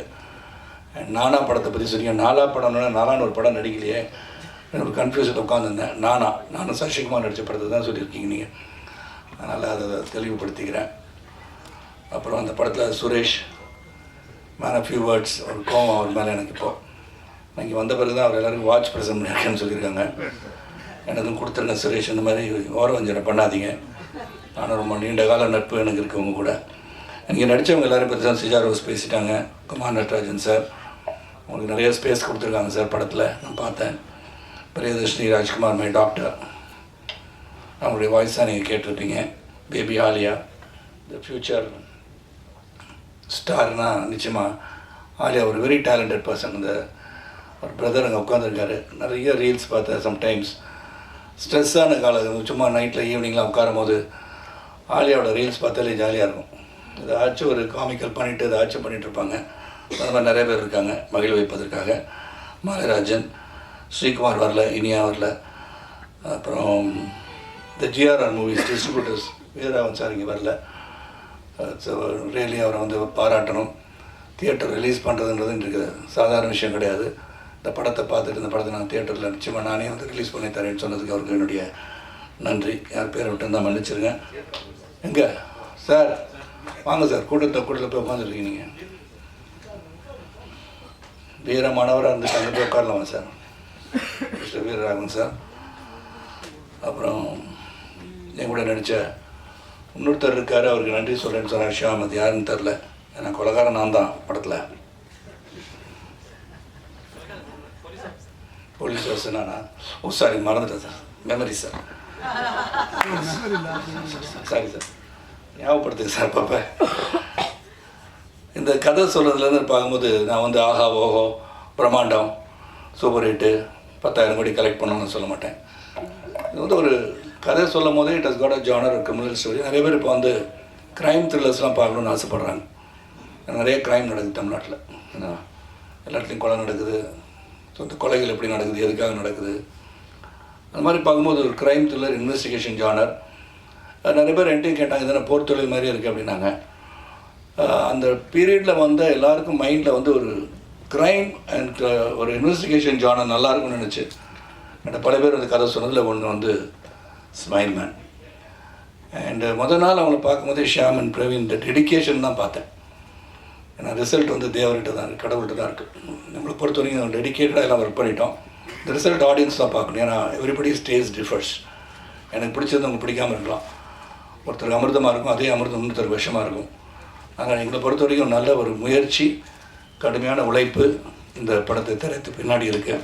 அண்ட் நானா படத்தை பற்றி சொன்னீங்க. நாலா படம்னா நாலான்னு ஒரு படம் நடிக்கலையே, எனக்கு ஒரு கன்ஃபியூஷன் உட்காந்துருந்தேன். நானும் சசிகுமார் நடித்த படத்தை தான் சொல்லியிருக்கீங்க நீங்கள், அதனால் அதை தெளிவுபடுத்திக்கிறேன். அப்புறம் அந்த படத்தில் Suresh man of few words, ஒரு கோவம் அவர் மேலே எனக்கு இப்போது. நான் இங்கே வந்த பிறகு தான் அவர் எல்லாருக்கும் வாட்ச் ப்ரெசென்ட் பண்ணியிருக்கேன்னு சொல்லியிருக்காங்க. எனக்கும் கொடுத்துருங்க சுரேஷ், இந்த மாதிரி ஓரவஞ்சனை பண்ணாதீங்க. ஆனால் ரொம்ப நீண்ட கால நட்பு எனக்கு இருக்கவங்க கூட. இங்கே நடித்தவங்க எல்லோரும் பற்றி தான் சிஜா ரோஸ் பேசிட்டாங்க. குமார் நட்ராஜன் சார் உங்களுக்கு நிறைய ஸ்பேஸ் கொடுத்துருக்காங்க சார் படத்தில், நான் பார்த்தேன். பிரியதர்ஷினி ராஜ்குமார், மை டாக்டர், அவங்களுடைய வாய்ஸ் தான் நீங்கள் கேட்டிருப்பீங்க. பேபி ஆலியா, த ஃப்யூச்சர் ஸ்டார்னால் நிச்சயமாக ஆலியா ஒரு வெரி டேலண்டட் பர்சன். இந்த ஒரு பிரதர் அங்கே உட்காந்துருக்காரு. நிறைய ரீல்ஸ் பார்த்தேன். சம்டைம்ஸ் ஸ்ட்ரெஸ்ஸான காலம், சும்மா நைட்டில் ஈவினிங்லாம் உட்காரும் போது ஆலியாவோட ரீல்ஸ் பார்த்தாலே ஜாலியாக இருக்கும். ஏதாச்சும் ஒரு காமிக்கல் பண்ணிவிட்டு ஏதாச்சும் பண்ணிகிட்ருப்பாங்க. அந்த மாதிரி நிறைய பேர் இருக்காங்க மகிழ வைப்பதற்காக. மாலராஜன், ஸ்ரீகுமார் வரல, இனியா வரல. அப்புறம் இந்த ஜிஆர்ஆர் மூவிஸ் டிஸ்ட்ரிபியூட்டர்ஸ் வீரராவன் சார் இங்கே வரல. ஸோ ரியலி அவரை வந்து பாராட்டணும். தியேட்டர் ரிலீஸ் பண்ணுறதுன்றது இன்றைக்கு சாதாரண விஷயம் கிடையாது. இந்த படத்தை பார்த்துட்டு இந்த படத்தை நான் தியேட்டரில் நிச்சயமாக நானே வந்து ரிலீஸ் பண்ணி தரேன்னு சொன்னதுக்கு அவருக்கு என்னுடைய நன்றி. யார் பேரை விட்டு தான் மன்னிச்சிருங்க. எங்கே சார் வாங்க சார், கூட்டத்தில் போய் உட்காந்துருக்கீங்க நீங்கள். வீரமானவராக இருந்துட்டு அங்கே போய் உட்காரலாமா சார்? Mister Veeraraghavan sir. அப்புறம் என் கூட நடித்த இன்னொருத்தர் இருக்கார், அவருக்கு நன்றி சொல்கிறேன்னு சொன்னார். ஷியாம், அது யாருன்னு தெரில. ஏன்னா கொலகாரன் நான் தான் படத்தில். போலீஸ் பர்சனானா? ஓ சாரி, மறந்துட்டேன் sir. Memory sir, sorry sir, ஞாபகப்படுத்துங்க சார் பாப்பா. இந்த கதை சொல்கிறதுலேருந்து பார்க்கும்போது நான் வந்து ஆஹா ஓஹோ பிரம்மாண்டம் சூப்பர் ஹிட்டு 10,000 கோடி கலெக்ட் பண்ணணும்னு சொல்ல மாட்டேன். இது வந்து ஒரு கதை சொல்லும் போதே it has got a genre, criminal story. நிறைய பேர் இப்போ வந்து க்ரைம் த்ரில்லர்ஸ்லாம் பார்க்கணுன்னு ஆசைப்பட்றாங்க. நிறைய க்ரைம் நடக்குது தமிழ்நாட்டில். ஏன்னா எல்லா இடத்துலையும் கொலை நடக்குது. சொந்த கொலைகள் எப்படி நடக்குது, எதுக்காக நடக்குது, அந்த மாதிரி பார்க்கும்போது ஒரு க்ரைம் த்ரில்லர் இன்வெஸ்டிகேஷன் ஜானர். நிறைய பேர் என்கிட்ட கேட்டாங்க, இதெல்லாம் போர் தொழில் மாதிரி இருக்குது அப்படின்னாங்க. அந்த பீரியடில் வந்து எல்லாருக்கும் மைண்டில் வந்து ஒரு க்ரைம் அண்ட் ஒரு இன்வெஸ்டிகேஷன் ஜானர் நல்லாயிருக்கும்னு நினச்சி என்கிட்ட பல பேர் வந்து கதை சொன்னதில் ஒன்று வந்து ஸ்மைல் மேன். அண்டு முதல் நாள் அவங்கள பார்க்கும்போது ஷியாம் அண்ட் பிரவீன் இந்த டெடிக்கேஷன் தான் பார்த்தேன். ஏன்னா ரிசல்ட் வந்து தேவர்கிட்ட தான் இருக்குது, கடவுள்கிட்ட தான் இருக்குது. நம்மளை பொறுத்த வரைக்கும் டெடிக்கேட்டடாக எல்லாம் ஒர்க் பண்ணிட்டோம். இந்த ரிசல்ட் ஆடியன்ஸ் தான் பார்க்கணும். ஏன்னா எவ்ரிபடி ஸ்டேஸ் டிஃபர்ஸ். எனக்கு பிடிச்சது உங்களுக்கு பிடிக்காமல் இருக்கலாம். ஒருத்தருக்கு அமிர்தமாக இருக்கும், அதே அமிர்தம் இன்னொருத்தருக்கு விஷமாக இருக்கும். ஆனால் எங்களை பொறுத்த வரைக்கும் நல்ல ஒரு முயற்சி, கடுமையான உழைப்பு இந்த படத்தை திரைத்து பின்னாடி இருக்குது.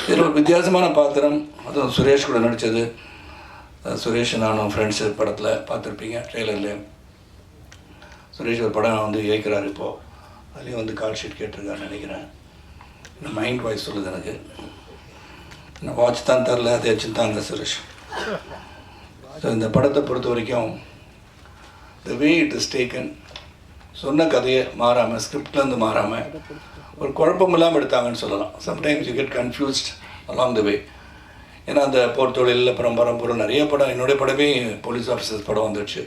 இதில் ஒரு வித்தியாசமான பாத்திரம், அதுவும் சுரேஷ் கூட நடித்தது. சுரேஷ் நானும் ஃப்ரெண்ட்ஸு படத்தில் பார்த்துருப்பீங்க ட்ரெய்லர்லேயே. சுரேஷ் ஒரு படம் வந்து இயக்கிறார் இப்போது. அதுலேயும் வந்து கால் ஷீட் கேட்டிருக்காருன்னு நினைக்கிறேன். இந்த மைண்ட் வாய்ஸ் சொல்லுது எனக்கு. நான் வாட்ச் தான் தரல, அதை வச்சுருந்தாங்க சுரேஷ். ஸோ இந்த படத்தை பொறுத்த வரைக்கும் த வே இட் இஸ் டேக்கன், சொன்ன கதையை மாறாமல், ஸ்கிரிப்ட்லேருந்து மாறாமல் ஒரு குழப்பம் இல்லாமல் எடுத்தாங்கன்னு சொல்லலாம். Sometimes you get confused along the way. ஏன்னா அந்த போர் தொழிலில் பரம்பரம் நிறைய படம், என்னுடைய படமே போலீஸ் ஆஃபீஸர்ஸ் படம் வந்துடுச்சு.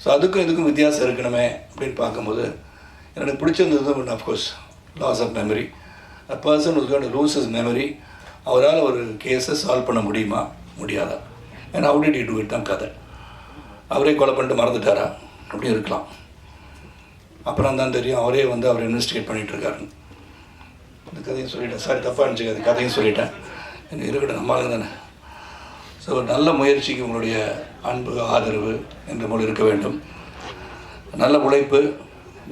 ஸோ அதுக்கும் இதுக்கும் வித்தியாசம் இருக்கணுமே அப்படின்னு பார்க்கும்போது எனக்கு பிடிச்சிருந்தது but of course loss of memory. A person was going to lose his memory. அவரால் ஒரு கேஸை சால்வ் பண்ண முடியுமா, முடியாதா? ஏன்னா how did he do it தான் கதை. அவரே கொலை பண்ணிட்டு மறந்துட்டாரா, அப்படி இருக்கலாம். அப்புறம் தான் தெரியும் அவரே வந்து அவர் இன்வெஸ்டிகேட் பண்ணிகிட்ருக்காருன்னு. இந்த கதையும் சொல்லிட்டேன், சாரி தப்பாக இருந்துச்சு, கதையும் சொல்லிட்டேன். எனக்கு இருக்கட்டும், நம்மளுக்கு தானே. ஸோ நல்ல முயற்சிக்கு உங்களுடைய அன்பு ஆதரவு என்ற போல் இருக்க வேண்டும். நல்ல உழைப்பு.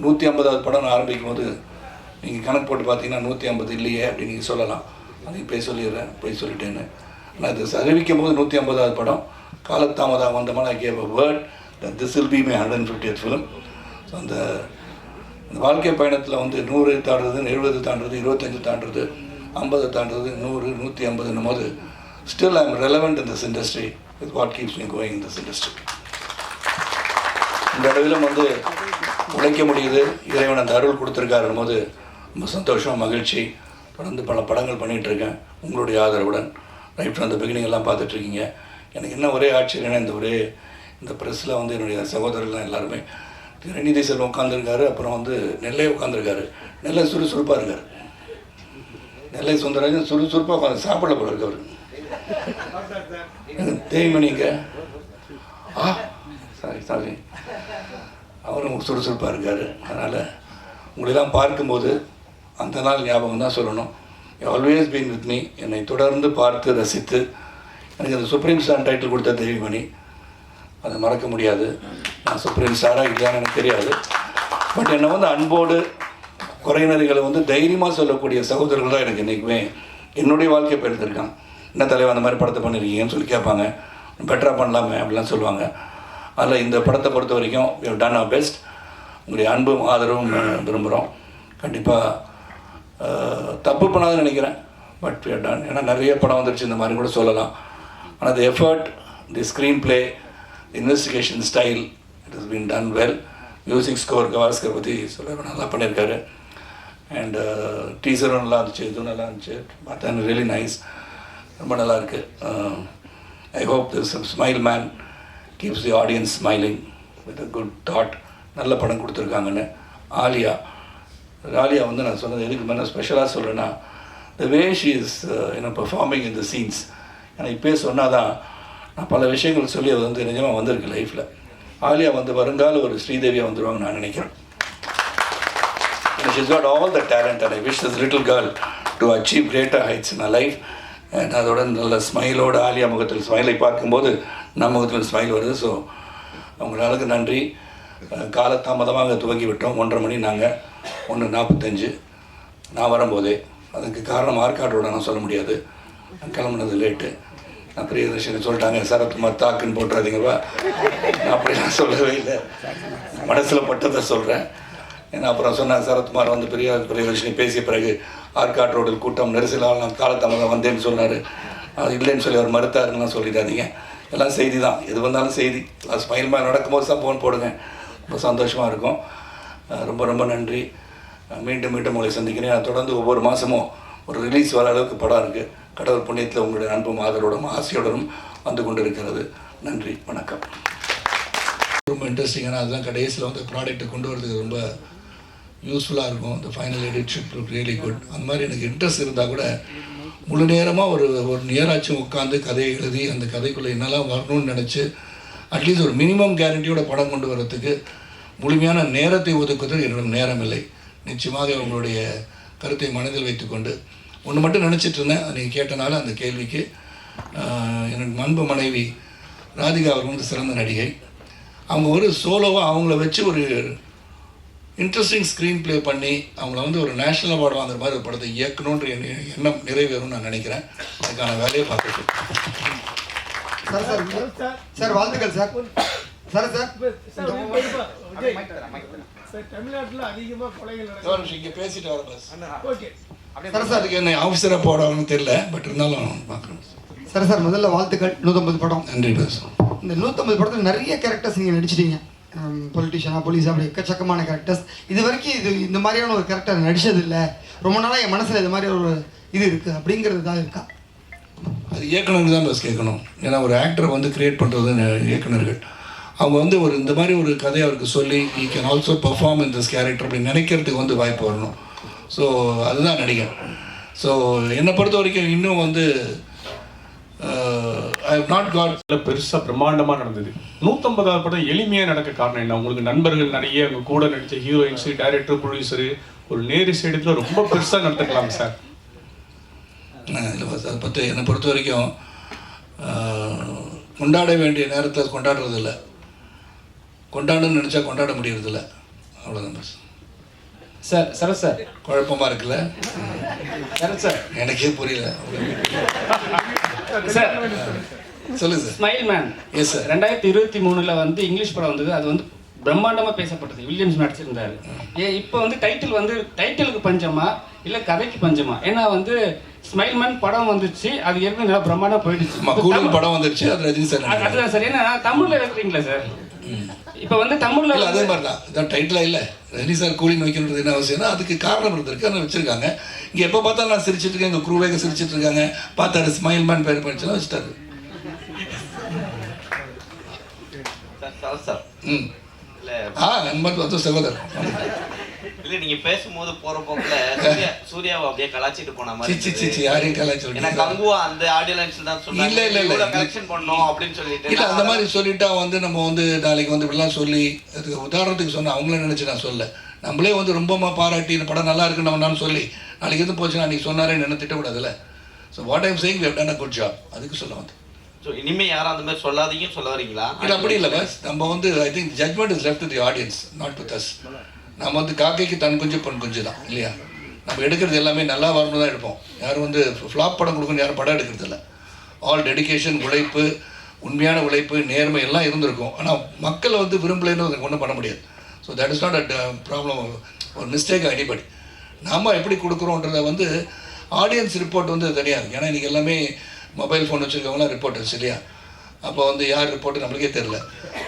150வது படம் ஆரம்பிக்கும் போது நீங்கள் கணக்கு போட்டு பார்த்தீங்கன்னா 150 இல்லையே அப்படின்னு நீங்கள் சொல்லலாம். அதையும் போய் சொல்லிடுறேன், போய் சொல்லிட்டேன்னு. ஆனால் இது அறிவிக்கும் போது 150வது படம் காலத்தாமதாக வந்தமான I gave a word that this will be my 150th film. ஸோ அந்த வாழ்க்கை பயணத்தில் வந்து 100 தாண்டுறது, 70 தாண்டுறது, 25 தாண்டுறது, 50 தாண்டுறது, 100, 150 போது still I am relevant in this industry with what keeps me going in this industry. இந்த இடவிலும் வந்து உழைக்க முடியுது, இறைவன் அந்த அருள் கொடுத்துருக்காருன்னும் போது ரொம்ப சந்தோஷம், மகிழ்ச்சி. தொடர்ந்து பல படங்கள் பண்ணிகிட்ருக்கேன் உங்களுடைய ஆதரவுடன். ரைட் ஃப்ரம் த பிகினிங் எல்லாம் பார்த்துட்ருக்கீங்க. எனக்கு என்ன ஒரே ஆச்சரியம்னா இந்த ப்ரெஸ்ஸில் வந்து என்னுடைய சகோதரர்கள் எல்லாருமே ரெனிதி செல்வம் உட்காந்துருக்காரு, அப்புறம் வந்து நெல்லை உட்காந்துருக்காரு. நெல்லை சுறுசுறுப்பாக இருக்கார். நெல்லை சுந்தரராஜன் சுறுசுறுப்பாக உட்காந்து சாப்பிட போல இருக்கவர். தேய்மணிங்க சாரி அவரும் சுறுசுறுப்பாக இருக்கார். அதனால் உங்களெல்லாம் பார்க்கும்போது அந்த நாள் ஞாபகம் தான் சொல்லணும். Always been with me. என்னை தொடர்ந்து பார்த்து ரசித்து எனக்கு அந்த சுப்ரீம் ஸ்டார் டைட்டில் கொடுத்த தேவிமணி, அதை மறக்க முடியாது. நான் சுப்ரீம் ஸ்டாராக இல்லையான்னு எனக்கு தெரியாது. பட் என்னை வந்து அன்போடு குறையினர்களை வந்து தைரியமாக சொல்லக்கூடிய சகோதரர்கள் தான் எனக்கு என்றைக்குமே என்னுடைய வாழ்க்கையை எடுத்திருக்காங்க. என்ன தலைவர் அந்த மாதிரி படத்தை பண்ணியிருக்கீங்கன்னு சொல்லி கேட்பாங்க. பெட்டராக பண்ணலாமே அப்படிலாம் சொல்லுவாங்க. அதில் இந்த படத்தை பொறுத்த வரைக்கும் we have done our best. உங்களுடைய அன்பும் ஆதரவும் விரும்புகிறோம். கண்டிப்பாக தப்பு பண்ணாதுன்னு நினைக்கிறேன். But we have done. ஏன்னா நிறைய படம் வந்துருச்சு இந்த மாதிரி கூட சொல்லலாம். ஆனால் the effort, the screenplay, investigation style, it has been done well. Music score Gavaskar பற்றி சொல்ல நல்லா பண்ணியிருக்காரு. அண்ட் டீசரும் நல்லா இருந்துச்சு, இதுவும் நல்லா இருந்துச்சு. பார்த்தா ரியலி நைஸ், ரொம்ப நல்லா இருக்குது. I hope this smile man keeps the audience smiling with a good thought. நல்ல படம் கொடுத்துருக்காங்கன்னு. ஆலியா வந்து நான் சொன்னது எதுக்கு மேலே ஸ்பெஷலாக சொல்கிறேன்னா, the way she is performing in the scenes. ஏன்னா இப்போயே சொன்னால் தான் நான் பல விஷயங்கள் சொல்லி அது வந்து நிஜமாக வந்திருக்கு லைஃப்பில். ஆலியா வந்து வருங்கால ஒரு ஸ்ரீதேவியாக வந்துடுவாங்கன்னு நான் நினைக்கிறேன். She's got all the talent and I wish this little girl to achieve greater heights in her life. And அதோட நல்ல ஸ்மைலோடு ஆலியா முகத்தில் ஸ்மைலை பார்க்கும்போது நம்ம முகத்தில் ஸ்மைல் வருது. ஸோ அவங்களுக்கு நன்றி. காலதாமதமாக துவங்கி விட்டோம். 1:30 மணி, நாங்கள் 1:45 நான் வரும்போதே. அதுக்கு காரணம் ஆர்காட்டோட நான் சொல்ல முடியாது, நான் கிளம்புனது லேட்டு. நான் பிரியதர்ஷினி சொல்லிட்டாங்க, சரத்குமார் தாக்குன்னு போட்டுறாதீங்கப்பா. நான் அப்படிலாம் சொல்லவே இல்லை, மனசில் பட்டதை சொல்கிறேன். ஏன்னா அப்புறம் சொன்னேன், சரத்குமார் வந்து பிரியதர்ஷினி பேசிய பிறகு ஆர்காட் ரோடில் கூட்டம் நெரிசலால் நான் காலத்தாமதம் வந்தேன்னு சொன்னார். அது இல்லைன்னு சொல்லி அவர் மறுத்தாருன்னா சொல்லிடாதீங்க. எல்லாம் செய்தி தான், எது வந்தாலும் செய்தி. ஸ்மைல் மேன் நடக்கும்போது தான் ஃபோன் போடுங்க, ரொம்ப சந்தோஷமாக இருக்கும். ரொம்ப ரொம்ப நன்றி. மீண்டும் உங்களை சந்திக்கிறேன். நான் தொடர்ந்து ஒவ்வொரு மாதமும் ஒரு ரிலீஸ் வர அளவுக்கு படம் இருக்குது. கடவுள் புண்ணியத்தில் உங்களுடைய அன்பும் ஆதரவோடும் ஆசையோடும் வந்து கொண்டு இருக்கிறது. நன்றி, வணக்கம். ரொம்ப இன்ட்ரெஸ்டிங்கான அதுதான் கடைசியில் வந்து ப்ராடக்ட்டை கொண்டு வரதுக்கு ரொம்ப யூஸ்ஃபுல்லாக இருக்கும். இந்த final edit ship really good. அந்த மாதிரி எனக்கு இன்ட்ரெஸ்ட் இருந்தால் கூட முழு நேரமாக ஒரு நேராச்சும் உட்காந்து கதையை எழுதி அந்த கதைக்குள்ளே என்னெல்லாம் வரணும்னு நினச்சி அட்லீஸ்ட் ஒரு மினிமம் கேரண்டியோட படம் கொண்டு வரத்துக்கு முழுமையான நேரத்தை ஒதுக்குவதற்கு என்னிடம் நேரம் இல்லை. நிச்சயமாக உங்களுடைய கருத்தை மனதில் வைத்துக்கொண்டு ஒன்று மட்டும் நினச்சிட்டு இருந்தேன். நீங்கள் கேட்டனால அந்த கேள்விக்கு என்னோட அன்பு மனைவி ராதிகா அவர் வந்து சிறந்த நடிகை. அவங்க ஒரு சோலோவாக அவங்கள வச்சு ஒரு இன்ட்ரெஸ்டிங் ஸ்க்ரீன் ப்ளே பண்ணி அவங்கள வந்து ஒரு நேஷ்னல் அவார்டு வாங்குற மாதிரி ஒரு படத்தை இயக்கணுன்ற எண்ணம் நிறைவேறும்னு நான் நினைக்கிறேன். அதுக்கான வேலையை பார்த்துட்டு சார் வாழ்த்துக்கள் சார். சார் தமிழ்நாட்டில் அதிகமாக கொலைகள் இங்கே பேசிட்டு வர பஸ் ஓகே சார். அதுக்கு என்ன ஆஃபீஸராக போடுவாங்கன்னு தெரியல, பட் இருந்தாலும் பார்க்குறேன். சார் முதல்ல வாழ்த்துக்கள். 150 படம். நன்றி பஸ். இந்த 150 படத்தில் நிறைய கேரக்டர்ஸ் நீங்கள் நடிச்சிட்டீங்க. பொலிட்டிஷியனாக, போலீஸாக, அப்படி எக்கச்சக்கமான கேரக்டர்ஸ். இது வரைக்கும் இந்த மாதிரியான ஒரு கேரக்டர் நடிச்சதில்லை, ரொம்ப நாளாக என் மனசில் இது மாதிரி ஒரு இது இருக்குது அப்படிங்கிறது தான் இருக்கா? அது இயக்குனருக்கு தான் பஸ் கேட்கணும். ஏன்னா ஒரு ஆக்டரை வந்து கிரியேட் பண்ணுறது இயக்குனர்கள். அவங்க வந்து ஒரு இந்த மாதிரி ஒரு கதையை அவருக்கு சொல்லி ஈ can also perform in this character அப்படின்னு நினைக்கிறதுக்கு வந்து வாய்ப்பு வரணும். ஸோ அதுதான் நடிகர். ஸோ என்னை பொறுத்த வரைக்கும் இன்னும் வந்து ஐ ஹவ் நாட் காட் பெருசாக பிரம்மாண்டமாக நடந்தது. 150வது படம் எளிமையாக நடக்க காரணம் என்ன? உங்களுக்கு நண்பர்கள் நிறைய, உங்கள் கூட நடித்த ஹீரோயின்ஸு, டைரக்டர், ப்ரொடியூசரு, ஒரு நேரு ஸ்டேடியத்தில் ரொம்ப பெருசாக நடத்திக்கலாம் சார். இல்லை பஸ், அதை பற்றி என்னை பொறுத்த வரைக்கும் கொண்டாட வேண்டிய நேரத்தை கொண்டாடுறதில்ல, கொண்டாடணும்னு நினச்சா கொண்டாட முடியறதில்ல. அவ்வளோதான் பஸ். சார் குழப்பமாக இருக்குல்ல சார் எனக்கே புரியல. சார் சொல்லுங்க sir. Smile man. Yes sir. 2023 வந்து இங்கிலீஷ் படம் வந்தது. அது வந்து பிரம்மாண்டமாக பேசப்பட்டது. வில்லியம்ஸ் நடிச்சிருந்தாரு. இப்போ வந்து டைட்டிலுக்கு பஞ்சமா இல்லை கதைக்கு பஞ்சமா? ஏன்னா வந்து ஸ்மைல்மேன் படம் வந்துச்சு, அது ஏற்கனவே நல்லா பிரம்மாண்டமாக போயிடுச்சு. கூலிங் படம் வந்துருச்சு, அது ரஜினி சார். அதுதான் சார். ஏன்னா தமிழில் வைக்கிறீங்களா சார்? இப்போ வந்து தமிழில் அதே மாதிரி தான் இதான் டைட்டிலாக இல்லை. ரஜினி சார் கூலிங் வைக்கணுன்றது என்ன அவசியம்னா அதுக்கு காரணம் இருந்திருக்கு, அதை வச்சுருக்காங்க. இங்கே எப்போ பார்த்தாலும் நான் சிரிச்சிட்டு இருக்கேன், எங்கள் குரூவேக சிரிச்சிட்டு இருக்காங்க, பார்த்தாரு ஸ்மைல்மேன் பேர் படிச்சுலாம் வச்சுட்டாரு. நண்பர் சகோதரர் இல்ல நீங்க பேசும்போது போற போக்குல சூர்யாவை அப்படியே கலாச்சிட்டு போன மாதிரி. யாரையும் கலாச்சி கங்குவா அந்த ஆடியன்ஸ்ல தான் சொன்னாங்க. இல்ல கலெக்ஷன் பண்ணோம் அப்படின்னு சொல்லிட்டு. இல்ல அந்த மாதிரி சொல்லிட்டா வந்து நம்ம வந்து நாளைக்கு வந்து இப்படிலாம் சொல்லி அதுக்கு உதாரணத்துக்கு சொன்ன அவங்களே நினைச்சு நான் சொல்ல, நம்மளே வந்து ரொம்பமா பாராட்டி இந்த படம் நல்லா இருக்குன்னு நம்ம சொல்லி நாளைக்கு எது போச்சுன்னா அன்னைக்கு சொன்னாரே என்ன திட்டக்கூடாதுல்ல. So what I'm saying we have done a good job, அதுக்கு சொல்ல வந்து. ஸோ இனிமே யாரும் அந்த மாதிரி சொல்லாதீங்கன்னு சொல்ல வரீங்களா? இல்லை அப்படி இல்லை பஸ், நம்ம வந்து I think judgement is left to the audience, not with us. நம்ம வந்து காக்கைக்கு தன் குஞ்சு பொன் குஞ்சு தான் இல்லையா? நம்ம எடுக்கிறது எல்லாமே நல்லா வரணும் தான் எடுப்போம். யாரும் வந்து ஃப்ளாப் படம் கொடுக்கணும் யாரும் படம் எடுக்கிறது இல்லை. ஆல் டெடிகேஷன், உழைப்பு, உண்மையான உழைப்பு, நேர்மை எல்லாம் இருந்திருக்கும். ஆனால் மக்கள் வந்து விரும்பலைன்னு ஒன்றும் பண்ண முடியாது. So that is not a problem, ஒரு மிஸ்டேக் அடிப்படை. நாம் எப்படி கொடுக்குறோன்றத வந்து ஆடியன்ஸ் ரிப்போர்ட் வந்து தனியாக இருக்குது. ஏன்னா இன்றைக்கி எல்லாமே மொபைல் ஃபோன் வச்சுருக்கவங்களாம் ரிப்போர்ட்டர்ஸ் இல்லையா? அப்போ வந்து யார் ரிப்போர்ட்டு நம்மளுக்கே தெரில.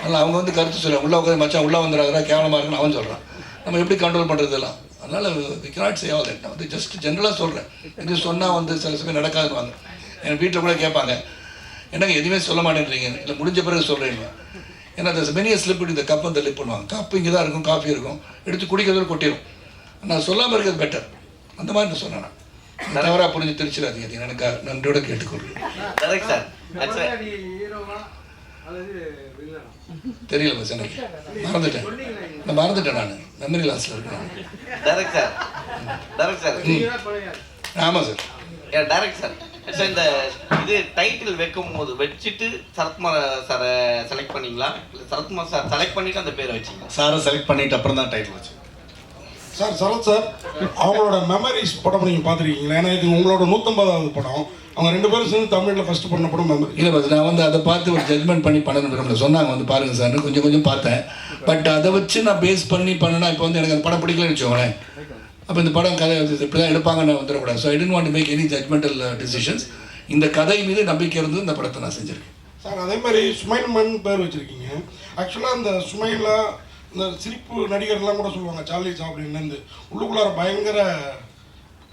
அதனால் அவங்க வந்து கருத்து சொல்லுவாங்க, உள்ளே உட்காந்து மச்சான் உள்ளே வந்துடுறாங்க கேவலமாக இருக்குன்னு அவன் சொல்கிறான். நம்ம எப்படி கண்ட்ரோல் பண்ணுறதெல்லாம்? அதனால் we cannot say all that. நான் வந்து ஜஸ்ட் ஜென்ரலாக சொல்கிறேன். இது சொன்னால் வந்து சில சமயம் நடக்காதுவாங்க. என் வீட்டில் கூட கேட்பாங்க, என்னங்க எதுவுமே சொல்ல மாட்டேன்றீங்க, இல்லை முடிஞ்ச பிறகு சொல்கிறீங்க. ஏன்னா அந்த மெனிய ஸ்லிப் இந்த கப் வந்து லிப் பண்ணுவாங்க. கப்பு இங்கே தான் இருக்கும், காஃபி இருக்கும், எடுத்து குடிக்கிறதுல கொட்டிடும். நான் சொல்லாமல் இருக்கிறது பெட்டர். அந்த மாதிரி நான் சொன்னேன். தவறாக புரிஞ்சு தெரிச்சிடாதீங்க, எனக்கு நன்றியோட கேட்டுக்கொள்கிறேன். தெரியல பஸ், எனக்கு மறந்துட்டேன் நான் மெமரி லாஸ்ல இருக்கேன். ஆமாம் சார். டைரக்ட் சார், இந்த இது டைட்டில் வைக்கும் போது வச்சுட்டு சரத்குமார் சாரை செலக்ட் பண்ணீங்களா? இல்லை சரத்குமார் சார் செலக்ட் பண்ணிட்டு அந்த பேரை வச்சிங்களா? சாரை செலக்ட் பண்ணிட்டு அப்புறம் தான் டைட்டில் வச்சு. சார் சரத் சார், அவங்களோட மெமரிஸ் படம் நீங்கள் பார்த்துருக்கீங்களா? ஏன்னா இது உங்களோட 150வது படம். அவங்க 2 பேரும் சேர்ந்து தமிழில் ஃபஸ்ட்டு பண்ண படம் மெமரி. இல்லை பஸ், நான் வந்து அதை பார்த்து ஒரு ஜட்மெண்ட் பண்ணி பண்ணணும் விரும்பல. சொன்னாங்க வந்து பாருங்கள் சார், கொஞ்சம் கொஞ்சம் பார்த்தேன். பட் அதை வச்சு நான் பேஸ் பண்ணி பண்ணனா இப்போ வந்து எனக்கு அந்த படம் பிடிக்கலன்னு வச்சுக்கோங்களேன். அப்போ இந்த படம் கதை இப்படி தான் எடுப்பாங்கன்னு நான் வந்துடக்கூடாது. So I don't want to make any judgemental decisions. இந்த கதை மீது நம்பிக்கை இருந்து இந்த படத்தை நான் செஞ்சுருக்கேன். சார் அதே மாதிரி சுமைல்மன் பேர் வச்சுருக்கீங்க. ஆக்சுவலாக அந்த சுமைலா இந்த சிரிப்பு நடிகர்லாம் கூட சொல்லுவாங்க சார்லி சாப்ளின்லேருந்து உள்ளுக்குள்ளார பயங்கர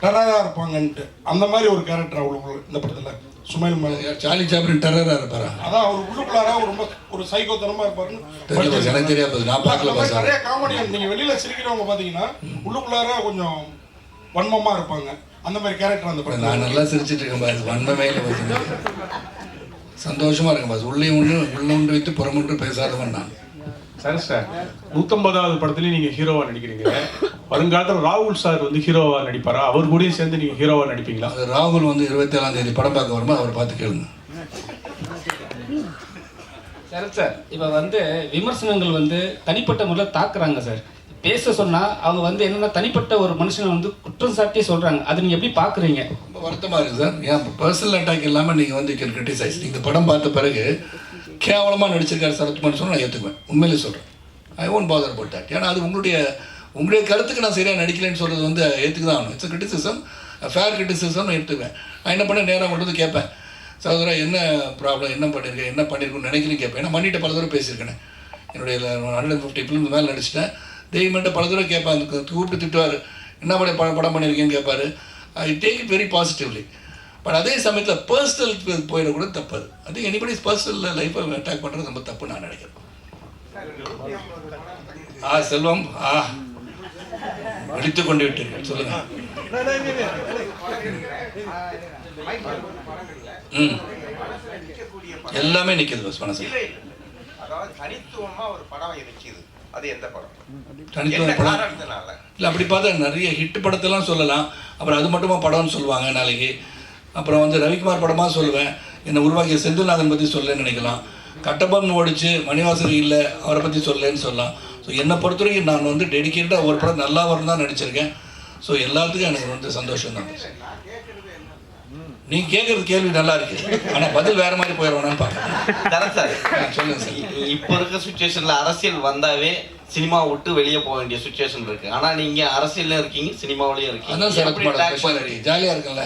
டெரராக இருப்பாங்கன்ட்டு. அந்த மாதிரி ஒரு கேரக்டர் அவ்வளோ இந்த படத்தில் சுமைல்மன். சார்லி சாப்ளின் டெரராக இருப்பாரா? அதான் அவர் உள்ளுக்குள்ளார ரொம்ப ஒரு சைக்கோத்தனமாக இருப்பாருன்னு எனக்கு தெரியாது, நான் பார்க்கல. நிறைய காமெடி நீங்கள் வெளியில் சிரிக்கிறவங்க பார்த்தீங்கன்னா உள்ளுக்குள்ளார கொஞ்சம் வன்மமாக இருப்பாங்க. அந்த மாதிரி கேரக்டர் அந்த படம். நான் நல்லா சிரிச்சிட்டு இருக்கேன் பாஸ், வன்மமே இல்லை பாஸ், சந்தோஷமாக இருக்கேன் பாஸ். உள்ளே உண்டு வைத்து புறமுன்று பேசாதவன் நான். சார் 150வது படத்துலேயும் நீங்கள் ஹீரோவாக நடிக்கிறீங்க. வருங்காலத்தில் ராகுல் சார் வந்து ஹீரோவாக நடிப்பாரா? அவர் கூடயும் சேர்ந்து நீங்கள் ஹீரோவாக நடிப்பீங்களா? அது ராகுல் வந்து 27ஆம் தேதி படம் பார்க்க வரும்போது அவர் பார்த்து கேளுங்க. சார் இப்போ வந்து விமர்சனங்கள் வந்து தனிப்பட்ட முறையில் தாக்குறாங்க சார். பேச சொன்னால் அவங்க வந்து என்னென்னா தனிப்பட்ட ஒரு மனுஷனை வந்து குற்றம் சாட்டியே சொல்கிறாங்க. அது நீங்கள் எப்படி பார்க்குறீங்க? ரொம்ப வருத்தமாக இருக்குது சார். ஏன் பர்சனல் அட்டாக் இல்லாமல் நீங்கள் வந்து கேன் கிரிட்டிசைஸ். நீங்கள் இந்த படம் பார்த்த பிறகு கேவலமாக நடிச்சிருக்காரு சரத்குமார் சொன்னால் நான் ஏற்றுக்குவேன், உண்மையிலே சொல்கிறேன். I won't father about that. ஏன்னா அது உங்களுடைய கருத்துக்கு நான் சரியாக நடிக்கலைன்னு சொல்கிறது வந்து ஏற்றுக்கு தான் ஆகணும். இட்ஸ் கிரிட்டிசிசம், ஃபேர் கிரிட்டிசிசம் நான் எடுத்துக்குவேன். நான் என்ன பண்ண நேராக கொண்டு வந்து கேட்பேன், சகோதரா என்ன ப்ராப்ளம், என்ன பண்ணியிருக்கேன்னு நினைக்கிறேன்னு கேட்பேன். ஏன்னா மண்ணிட்ட பல தடவை பேசியிருக்கேன். என்னுடைய 150 ஃபிலிம் மேலே நடிச்சிட்டேன். தெய்வம்கிட்ட பல தடவை கேட்பேன், கூப்பிட்டு திட்டுவார், என்ன படம் பண்ணியிருக்கேன்னு கேட்பார். I take it very positively. But அதே சமயத்தில் பர்சனல் போயிடக்கூட தப்பு. அது எனிபடிஸ் பர்சனல் லைஃப்பை அட்டாக் பண்ணுறது ரொம்ப தப்பு நான் நினைக்கிறேன். செல்வம் அடித்து கொண்டு விட்டீர்கள், சொல்லுங்க. எல்லாமே நிற்கிது பஸ் மனசு. இல்லை அப்படி பார்த்தா நிறைய ஹிட் படத்தெல்லாம் சொல்லலாம். அப்புறம் அது மட்டுமா படம்னு சொல்லுவாங்க நாளைக்கு. அப்புறம் வந்து ரவிக்குமார் படமாக சொல்லுவேன், என்னை உருவாக்கிய செந்தில்நாதன் பற்றி சொல்லலன்னு நினைக்கலாம். கட்டபொம்மன் ஓடிச்சு மணிவாசகர் இல்லை அவரை பற்றி சொல்லலன்னு சொல்லலாம். ஸோ என்னை பொறுத்த வரைக்கும் நான் வந்து டெடிக்கேட்டாக ஒரு படம் நல்லா வரும் தான் நடிச்சிருக்கேன். ஸோ எல்லாத்துக்கும் எனக்கு வந்து சந்தோஷம் தான். நீ கேட்குறது கேள்வி நல்லா இருக்கு, ஆனால் பதில் வேற மாதிரி போயிடுவானு பார்க்க. சார் சொல்லுங்க சார். இப்போ இருக்க சுச்சுவேஷன்ல அரசியல் வந்தாவே சினிமா விட்டு வெளியே போக வேண்டிய சுச்சுவேஷன் இருக்கு. ஆனா நீங்க அரசியல்ல இருக்கீங்க, சினிமாவிலயும் இருக்கீங்க. அதான் சார் ஜாலியாக இருக்குல்ல,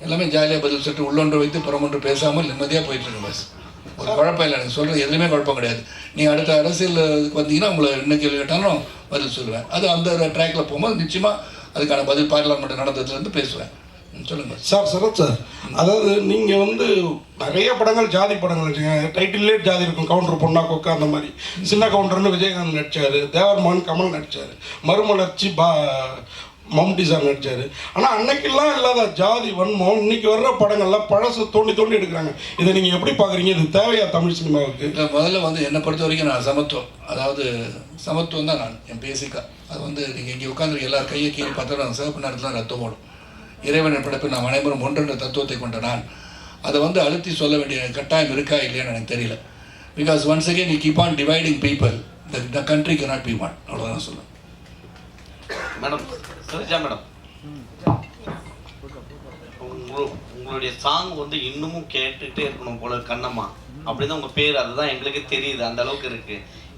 எல்லாமே ஜாலியாக பதில் சொல்லிட்டு உள்ளொன்று வைத்து புறமொன்று பேசாமல் நிம்மதியாக போயிட்டு இருக்கு. பஸ் ஒரு குழப்பம் இல்லை, எனக்கு சொல்கிறது எதுவுமே குழப்பம் கிடையாது. நீங்கள் அடுத்த அரசியல் வந்தீங்கன்னா உங்களை என்ன கேள்வி கேட்டாலும் பதில் சொல்லுவேன். அது அந்த ட்ராக்கில் போகும்போது நிச்சயமாக அதுக்கான பதில் பார்லிமெண்ட் நடந்ததுலேருந்து பேசுவேன். சொல்லுங்கள் சார். சரத் சார், அதாவது நீங்கள் வந்து நிறைய படங்கள் ஜாதி படங்கள் வச்சுங்க, டைட்டிலே ஜாதி இருக்கும். கவுண்டர் பொண்ணா கொக்கா அந்த மாதிரி. சின்ன கவுண்டர்னு விஜயகாந்த் நடித்தார், தேவர்மான் கமல் நடித்தார், மறுமலர்ச்சி மம்முட்டி சார் நடித்தார். ஆனால் அன்னைக்கெல்லாம் இல்லாத ஜாதி வன்மம் இன்னைக்கு வர்ற படங்கள்லாம் பழசு தோண்டி தோண்டி எடுக்கிறாங்க. இதை நீங்கள் எப்படி பார்க்குறீங்க? இது தேவையா தமிழ் சினிமாவுக்கு? இல்லை, முதல்ல வந்து என்னை பொறுத்த வரைக்கும் நான் சமத்துவம், அதாவது சமத்துவம் தான் நான் என் பேசிக்காக. அது வந்து நீங்கள் இங்கே உட்காந்து எல்லா கையை கீழே பார்த்தோன்னா சிவப்பு நேரத்தில் ரத்தம் ஓடும். இறைவனின் படைப்பு நாம் அனைவரும் ஒன்றென்ற தத்துவத்தை கொண்ட நான் அதை வந்து அழுத்தி சொல்ல வேண்டிய கட்டாயம் இருக்கா இல்லையான்னு எனக்கு தெரியல. Because once again you keep on dividing people, the country cannot be one. அவ்வளோதான் சொல்லுவேன். மேடம் சரிஜா மேடம், உங்களுடைய சாங் வந்து இன்னமும் கேட்டுகிட்டே இருக்கணும் போல. கண்ணம்மா அப்படிதான் உங்க பேர், அதுதான் எங்களுக்கு தெரியுது, அந்த அளவுக்கு இருக்கு.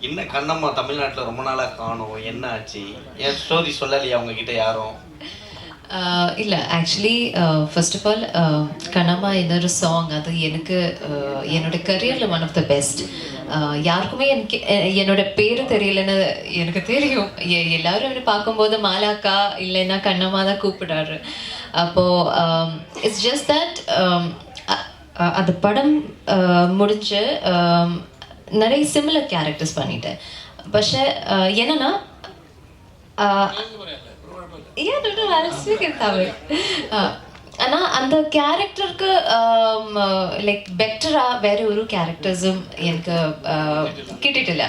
என்ன கண்ணம்மா தமிழ்நாட்டில் ரொம்ப நாளாக காணும், என்ன ஆச்சு? என் ஸ்டோரி சொல்லலையா உங்ககிட்ட யாரும்? இல்லை, actually first of all Kannamma இன்னொரு சாங், அது எனக்கு என்னோட கரியரில் ஒன் ஆஃப் த பெஸ்ட். யாருக்குமே எனக்கு என்னோட பேர் தெரியலன்னு எனக்கு தெரியும். எல்லாரும் என்ன பார்க்கும்போது மாலாக்கா இல்லைன்னா கண்ணம்மா தான் கூப்பிடாரு. அப்போது இட்ஸ் ஜஸ்ட் தட் அந்த படம் முடிஞ்சு நிறைய சிமிலர் கேரக்டர்ஸ் பண்ணிட்டேன். பட் என்னன்னா ஆனால் அந்த கேரக்டருக்கு லைக் பெட்டராக வேற ஒரு கேரக்டர்ஸும் எனக்கு கிட்டிட்டில்ல.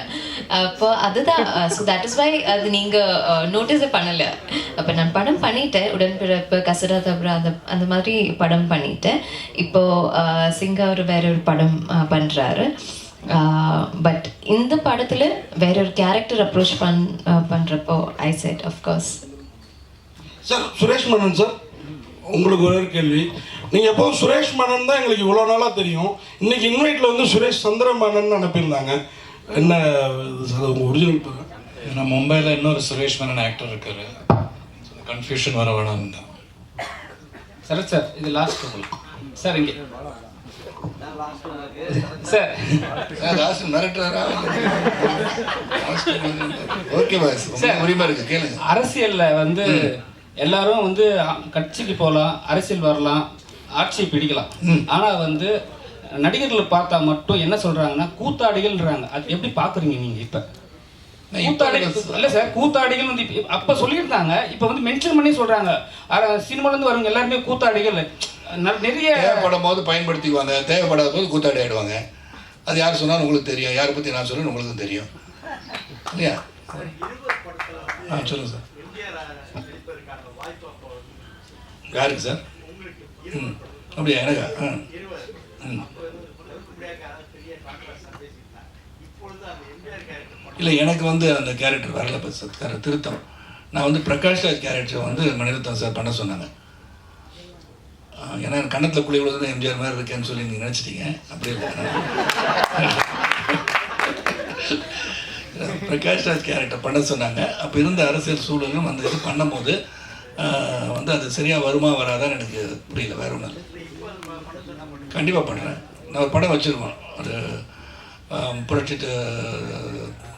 அப்போ அதுதான், ஸோ தட் இஸ் வை அது நீங்கள் நோட்டீஸே பண்ணலை. அப்போ நான் படம் பண்ணிட்டேன், உடன்பிறப்பு, கசடா தபரா அந்த மாதிரி படம் பண்ணிட்டேன். இப்போது சிங்கா ஒரு வேற ஒரு படம் பண்ணுறாரு. பட் இந்த படத்தில் வேற ஒரு கேரக்டர் அப்ரோச் பண்ணுறப்போ ஐ set of course. Sir Suresh Menon sir, உங்களுக்கு ஒரு கேள்வி. நீங்கள் எப்போ சுரேஷ் மேனன் தான் எங்களுக்கு இவ்வளோ நாளாக தெரியும். இன்னைக்கு இன்வைட்டில் வந்து சுரேஷ் சந்திரமேனன் அனுப்பியிருந்தாங்க. என்ன சார் உங்கள் ஒரிஜினல் பேர்? ஏன்னா மும்பையில் இன்னொரு சுரேஷ் மேனன் ஆக்டர் இருக்காரு, கன்ஃபியூஷன் வர வேணாம் தான். சரத் சார், இது லாஸ்ட் சார். இங்கே சார் லாஸ்ட் மிரட்டுறாரா? ஓகே பாஸ், உங்களுக்கு உரிமை இருக்கு, கேளுங்க. அரசியல்ல வந்து எல்லாரும் வந்து கட்சிக்கு போகலாம், அரசியல் வரலாம், ஆட்சியை பிடிக்கலாம். ஆனா வந்து நடிகர்களை பார்த்தா மட்டும் என்ன சொல்றாங்கன்னா கூத்தாடிகள்ன்றாங்க. அது எப்படி பாக்குறீங்க நீங்க? இப்ப கூத்தாடிகள் இல்ல சார், கூத்தாடிகள் வந்து அப்ப சொல்லியிருந்தாங்க, இப்ப வந்து மென்ஷன் பண்ணி சொல்றாங்க. சினிமால இருந்து வரவங்க எல்லாருமே கூத்தாடிகள். நிறைய தேவைப்படும் போது பயன்படுத்திக்குவாங்க, தேவைப்படாத போது கூத்தாடி ஆயிடுவாங்க. அது யார் சொன்னாலும் உங்களுக்கு தெரியும், யாரை பற்றி நான் சொல்றேன்னு உங்களுக்கு தெரியும் இல்லையா? சொல்லுங்க சார். யாருக்கு சார்? அப்படியா? எனக்கா? இல்லை, எனக்கு வந்து அந்த கேரக்டர் வரல சார், திருத்தம். நான் வந்து பிரகாஷ் ராஜ் கேரக்டர் வந்து மணிரத்னம் சார் பண்ண சொன்னாங்க. ஏன்னா கண்ணத்தில் குழி விழுதுன்னு எம்ஜிஆர் மாதிரி இருக்கேன்னு சொல்லி நீங்கள் நினச்சிட்டீங்க. அப்படி இல்லை, பிரகாஷ் ராஜ் கேரக்டர் பண்ண சொன்னாங்க. அப்போ இருந்த அரசியல் சூழலும் அந்த இது பண்ணும்போது வந்து அது சரியாக வருமா வராதான்னு எனக்கு புரியல. வேற ஒன்றும் இல்லை, கண்டிப்பாக பண்ணுறேன். நான் ஒரு படம் வச்சுருக்கோம், ஒரு புரட்சி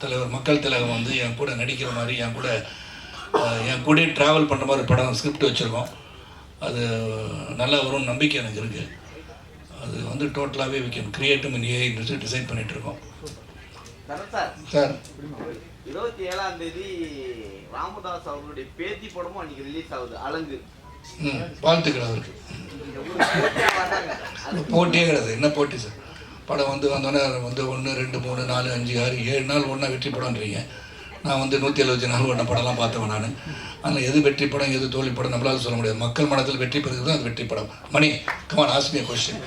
தலைவர் மக்கள் திலகம் வந்து என் கூட நடிக்கிற மாதிரி, என் கூட ட்ராவல் பண்ணுற மாதிரி ஒரு படம் ஸ்கிரிப்ட் வச்சுருக்கோம். அது நல்லா வரும்னு நம்பிக்கை எனக்கு இருக்குது. அது வந்து டோட்டலாகவே வி கேன் கிரியேட்டும் இன் ஏஐ டிசைன் பண்ணிகிட்ருக்கோம். சார் 27ஆம் தேதி ராமதாஸ் அவர்களுடைய பேத்தி படமும் அன்றைக்கி ரிலீஸ் ஆகுது, அலங்கு. வாழ்த்துக்கள் அவருக்கு. போட்டியே கிடையாது. என்ன போட்டி சார்? படம் வந்து வந்தோடனே வந்து 1, 2, 3, 4, 5, 6, 7 நாள் ஒன்றா வெற்றி படம்ன்றீங்க. நான் வந்து 170 நாள் ஒன்றா படம்லாம் பார்த்தவன் நான். ஆனால் எது வெற்றி படம் எது தோல்வி படம் நம்மளால சொல்ல முடியாது. மக்கள் மனத்தில் வெற்றி பெறுகிறது தான் அது வெற்றி படம். Mani, come on, ask me a question.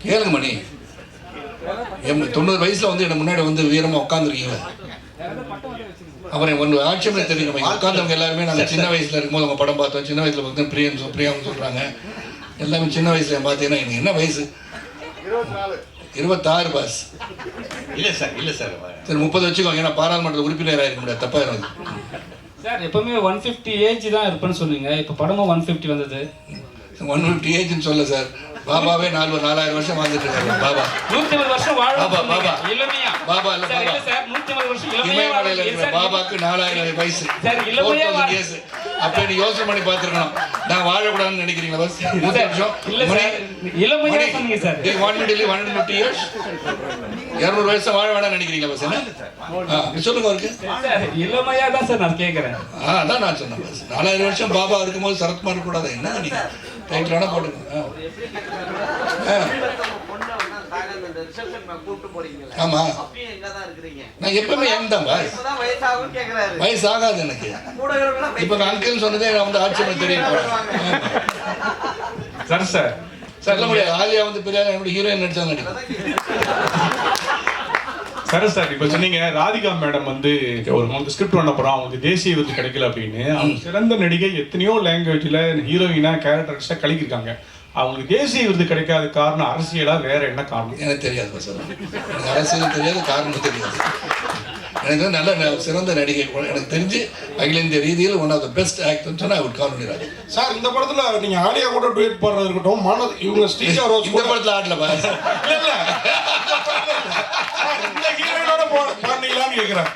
கேளுங்க மணி. 90 வயசில் வந்து என்ன முன்னாடி வந்து வீரமாக உட்காந்துருக்கீங்களே. அப்புறம் ஒன்று ஆட்சியமே தெரியும். நம்ம உட்காந்தவங்க எல்லாருமே நாங்கள் சின்ன வயசில் இருக்கும்போது அவங்க படம் பார்த்தோம். சின்ன வயசில் பார்த்தா பிரியான்னு சொல்கிறாங்க. எல்லாமே சின்ன வயசில் பார்த்தீங்கன்னா எனக்கு என்ன வயசு? 26 பாஸ். இல்லை சார் சரி 30 வச்சுக்கோங்க. ஏன்னா பாராளுமன்ற உறுப்பினராக இருக்க முடியாது, தப்பாக எனக்கு. சார் எப்பவுமே 150 ஏஜ் தான் இருப்பேன்னு சொன்னீங்க, இப்போ படமும் 150 வந்தது. 150 ஏஜ்னு சொல்ல சார், பாபாவே 4000 வருஷம் வாழ்ந்துட்டு இருக்காரு. பாபா 150 வருஷம் வாழ பாபா இளமையா பாபா இல்ல சார், பாபா இல்ல சார் 150 வருஷம் இளமையா இமயமலையில இருக்கிற பாபாக்கு 4000 வயசு சார், இளமையா 4000 years. அப்ப நீ யோசனை பண்ணி பார்த்துருக்கணும். நான் வாழக்கூடாதுன்னு நினைக்கிறீங்களா? பஸ் 100 வருஷம் இல்ல சார், இளமையா சொன்னீங்க sir. Do you want me to live 150 years? 200 வருஷம் வாழ வேண்டாம்னு நினைக்கிறீங்களா? பஸ் என்ன சொல்லுங்க அவருக்கு. சார் இளமையா தான் சார் நான் கேட்குறேன். அதான் நான் சொன்னேன். பஸ் 4000 வருஷம் பாபா இருக்கும்போது சரத்குமார் கூடாது. என்ன நீங்க டைட்டில் வேணா போட்டுங்க. ஆமா நான் எப்பவுமே யங் தான் பாஸ். வயசு ஆகாது எனக்கு. இப்ப அங்கிள் சொன்னதே நான் வந்து ஆட்சி தெரியும் சார் சொல்ல முடியாது. ஆலியா வந்து பெரிய ஹீரோயின் நடிச்சாங்க நடிக்கும். சார் இப்போ சொன்னீங்க ராதிகா மேடம் வந்து ஒரு ஸ்கிரிப்ட் பண்ண போகிறோம், அவங்களுக்கு தேசிய விருது கிடைக்கல அப்படின்னு. அவங்க சிறந்த நடிகை, எத்தனையோ லாங்குவேஜில் ஹீரோயினா கேரக்டர்ஸாக கலக்கியிருக்காங்க. அவங்களுக்கு தேசிய விருது கிடைக்காத காரணம் அரசியலா, வேற என்ன காரணம்? எனக்கு தெரியாது சார். எனக்கு அரசியல் தெரியாது, காரணம் தெரியாது. எனக்கு நல்ல சிறந்த நடிகை எனக்கு தெரிஞ்சு அகில இந்திய ரீதியில் ஒன் ஆஃப் த பெஸ்ட் ஆக்டர்னு சொன்னா ஐ வுட் கால் பண்ணிடுறாரு. சார் இந்த படத்துல நீங்க ஆலியா கூட டுயட் பாடுறது இருக்கட்டும், இவங்க ஸ்ரீஜா ரோஸ் இந்த படத்துல ஆடல பாஸ். இல்ல இந்த ஹீரோயினோட பாடுனீங்களான்னு கேக்குறேன்.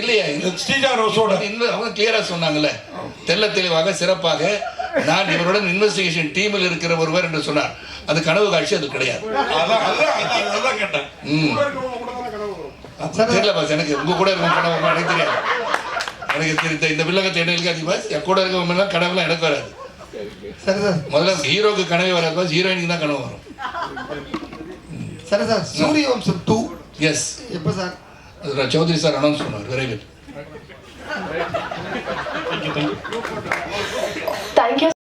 இல்லையா இந்த ஸ்ரீஜா ரோஸோட அவங்க கிளியரா சொன்னாங்கல்ல, தெள்ள தெளிவாக சிறப்பாக நான் இவருடன் இன்வெஸ்டிகேஷன் டீமில் இருக்கிற ஒருவர் என்று சொன்னார். அது கனவு காட்சி, அது கிடையாது. அதான் கேட்டேன். தெரியல பாஸ், எனக்கு உங்க கூட இருக்க கனவு எனக்கு தெரியாது. எனக்கு இந்த வில்லங்கத்தை என்ன இருக்காது பாஸ். என் கூட இருக்கவங்க கனவுலாம் எனக்கு வராது. சரி சார், முதல்ல ஹீரோக்கு கனவே வராது பாஸ், ஹீரோயினுக்கு தான் கனவு வரும். சரி சார், சூரிய வம்சம் 2 எஸ் எப்போ சார்? அது சௌத்ரி சார் அனௌன்ஸ் பண்ணுவார் விரைவில்.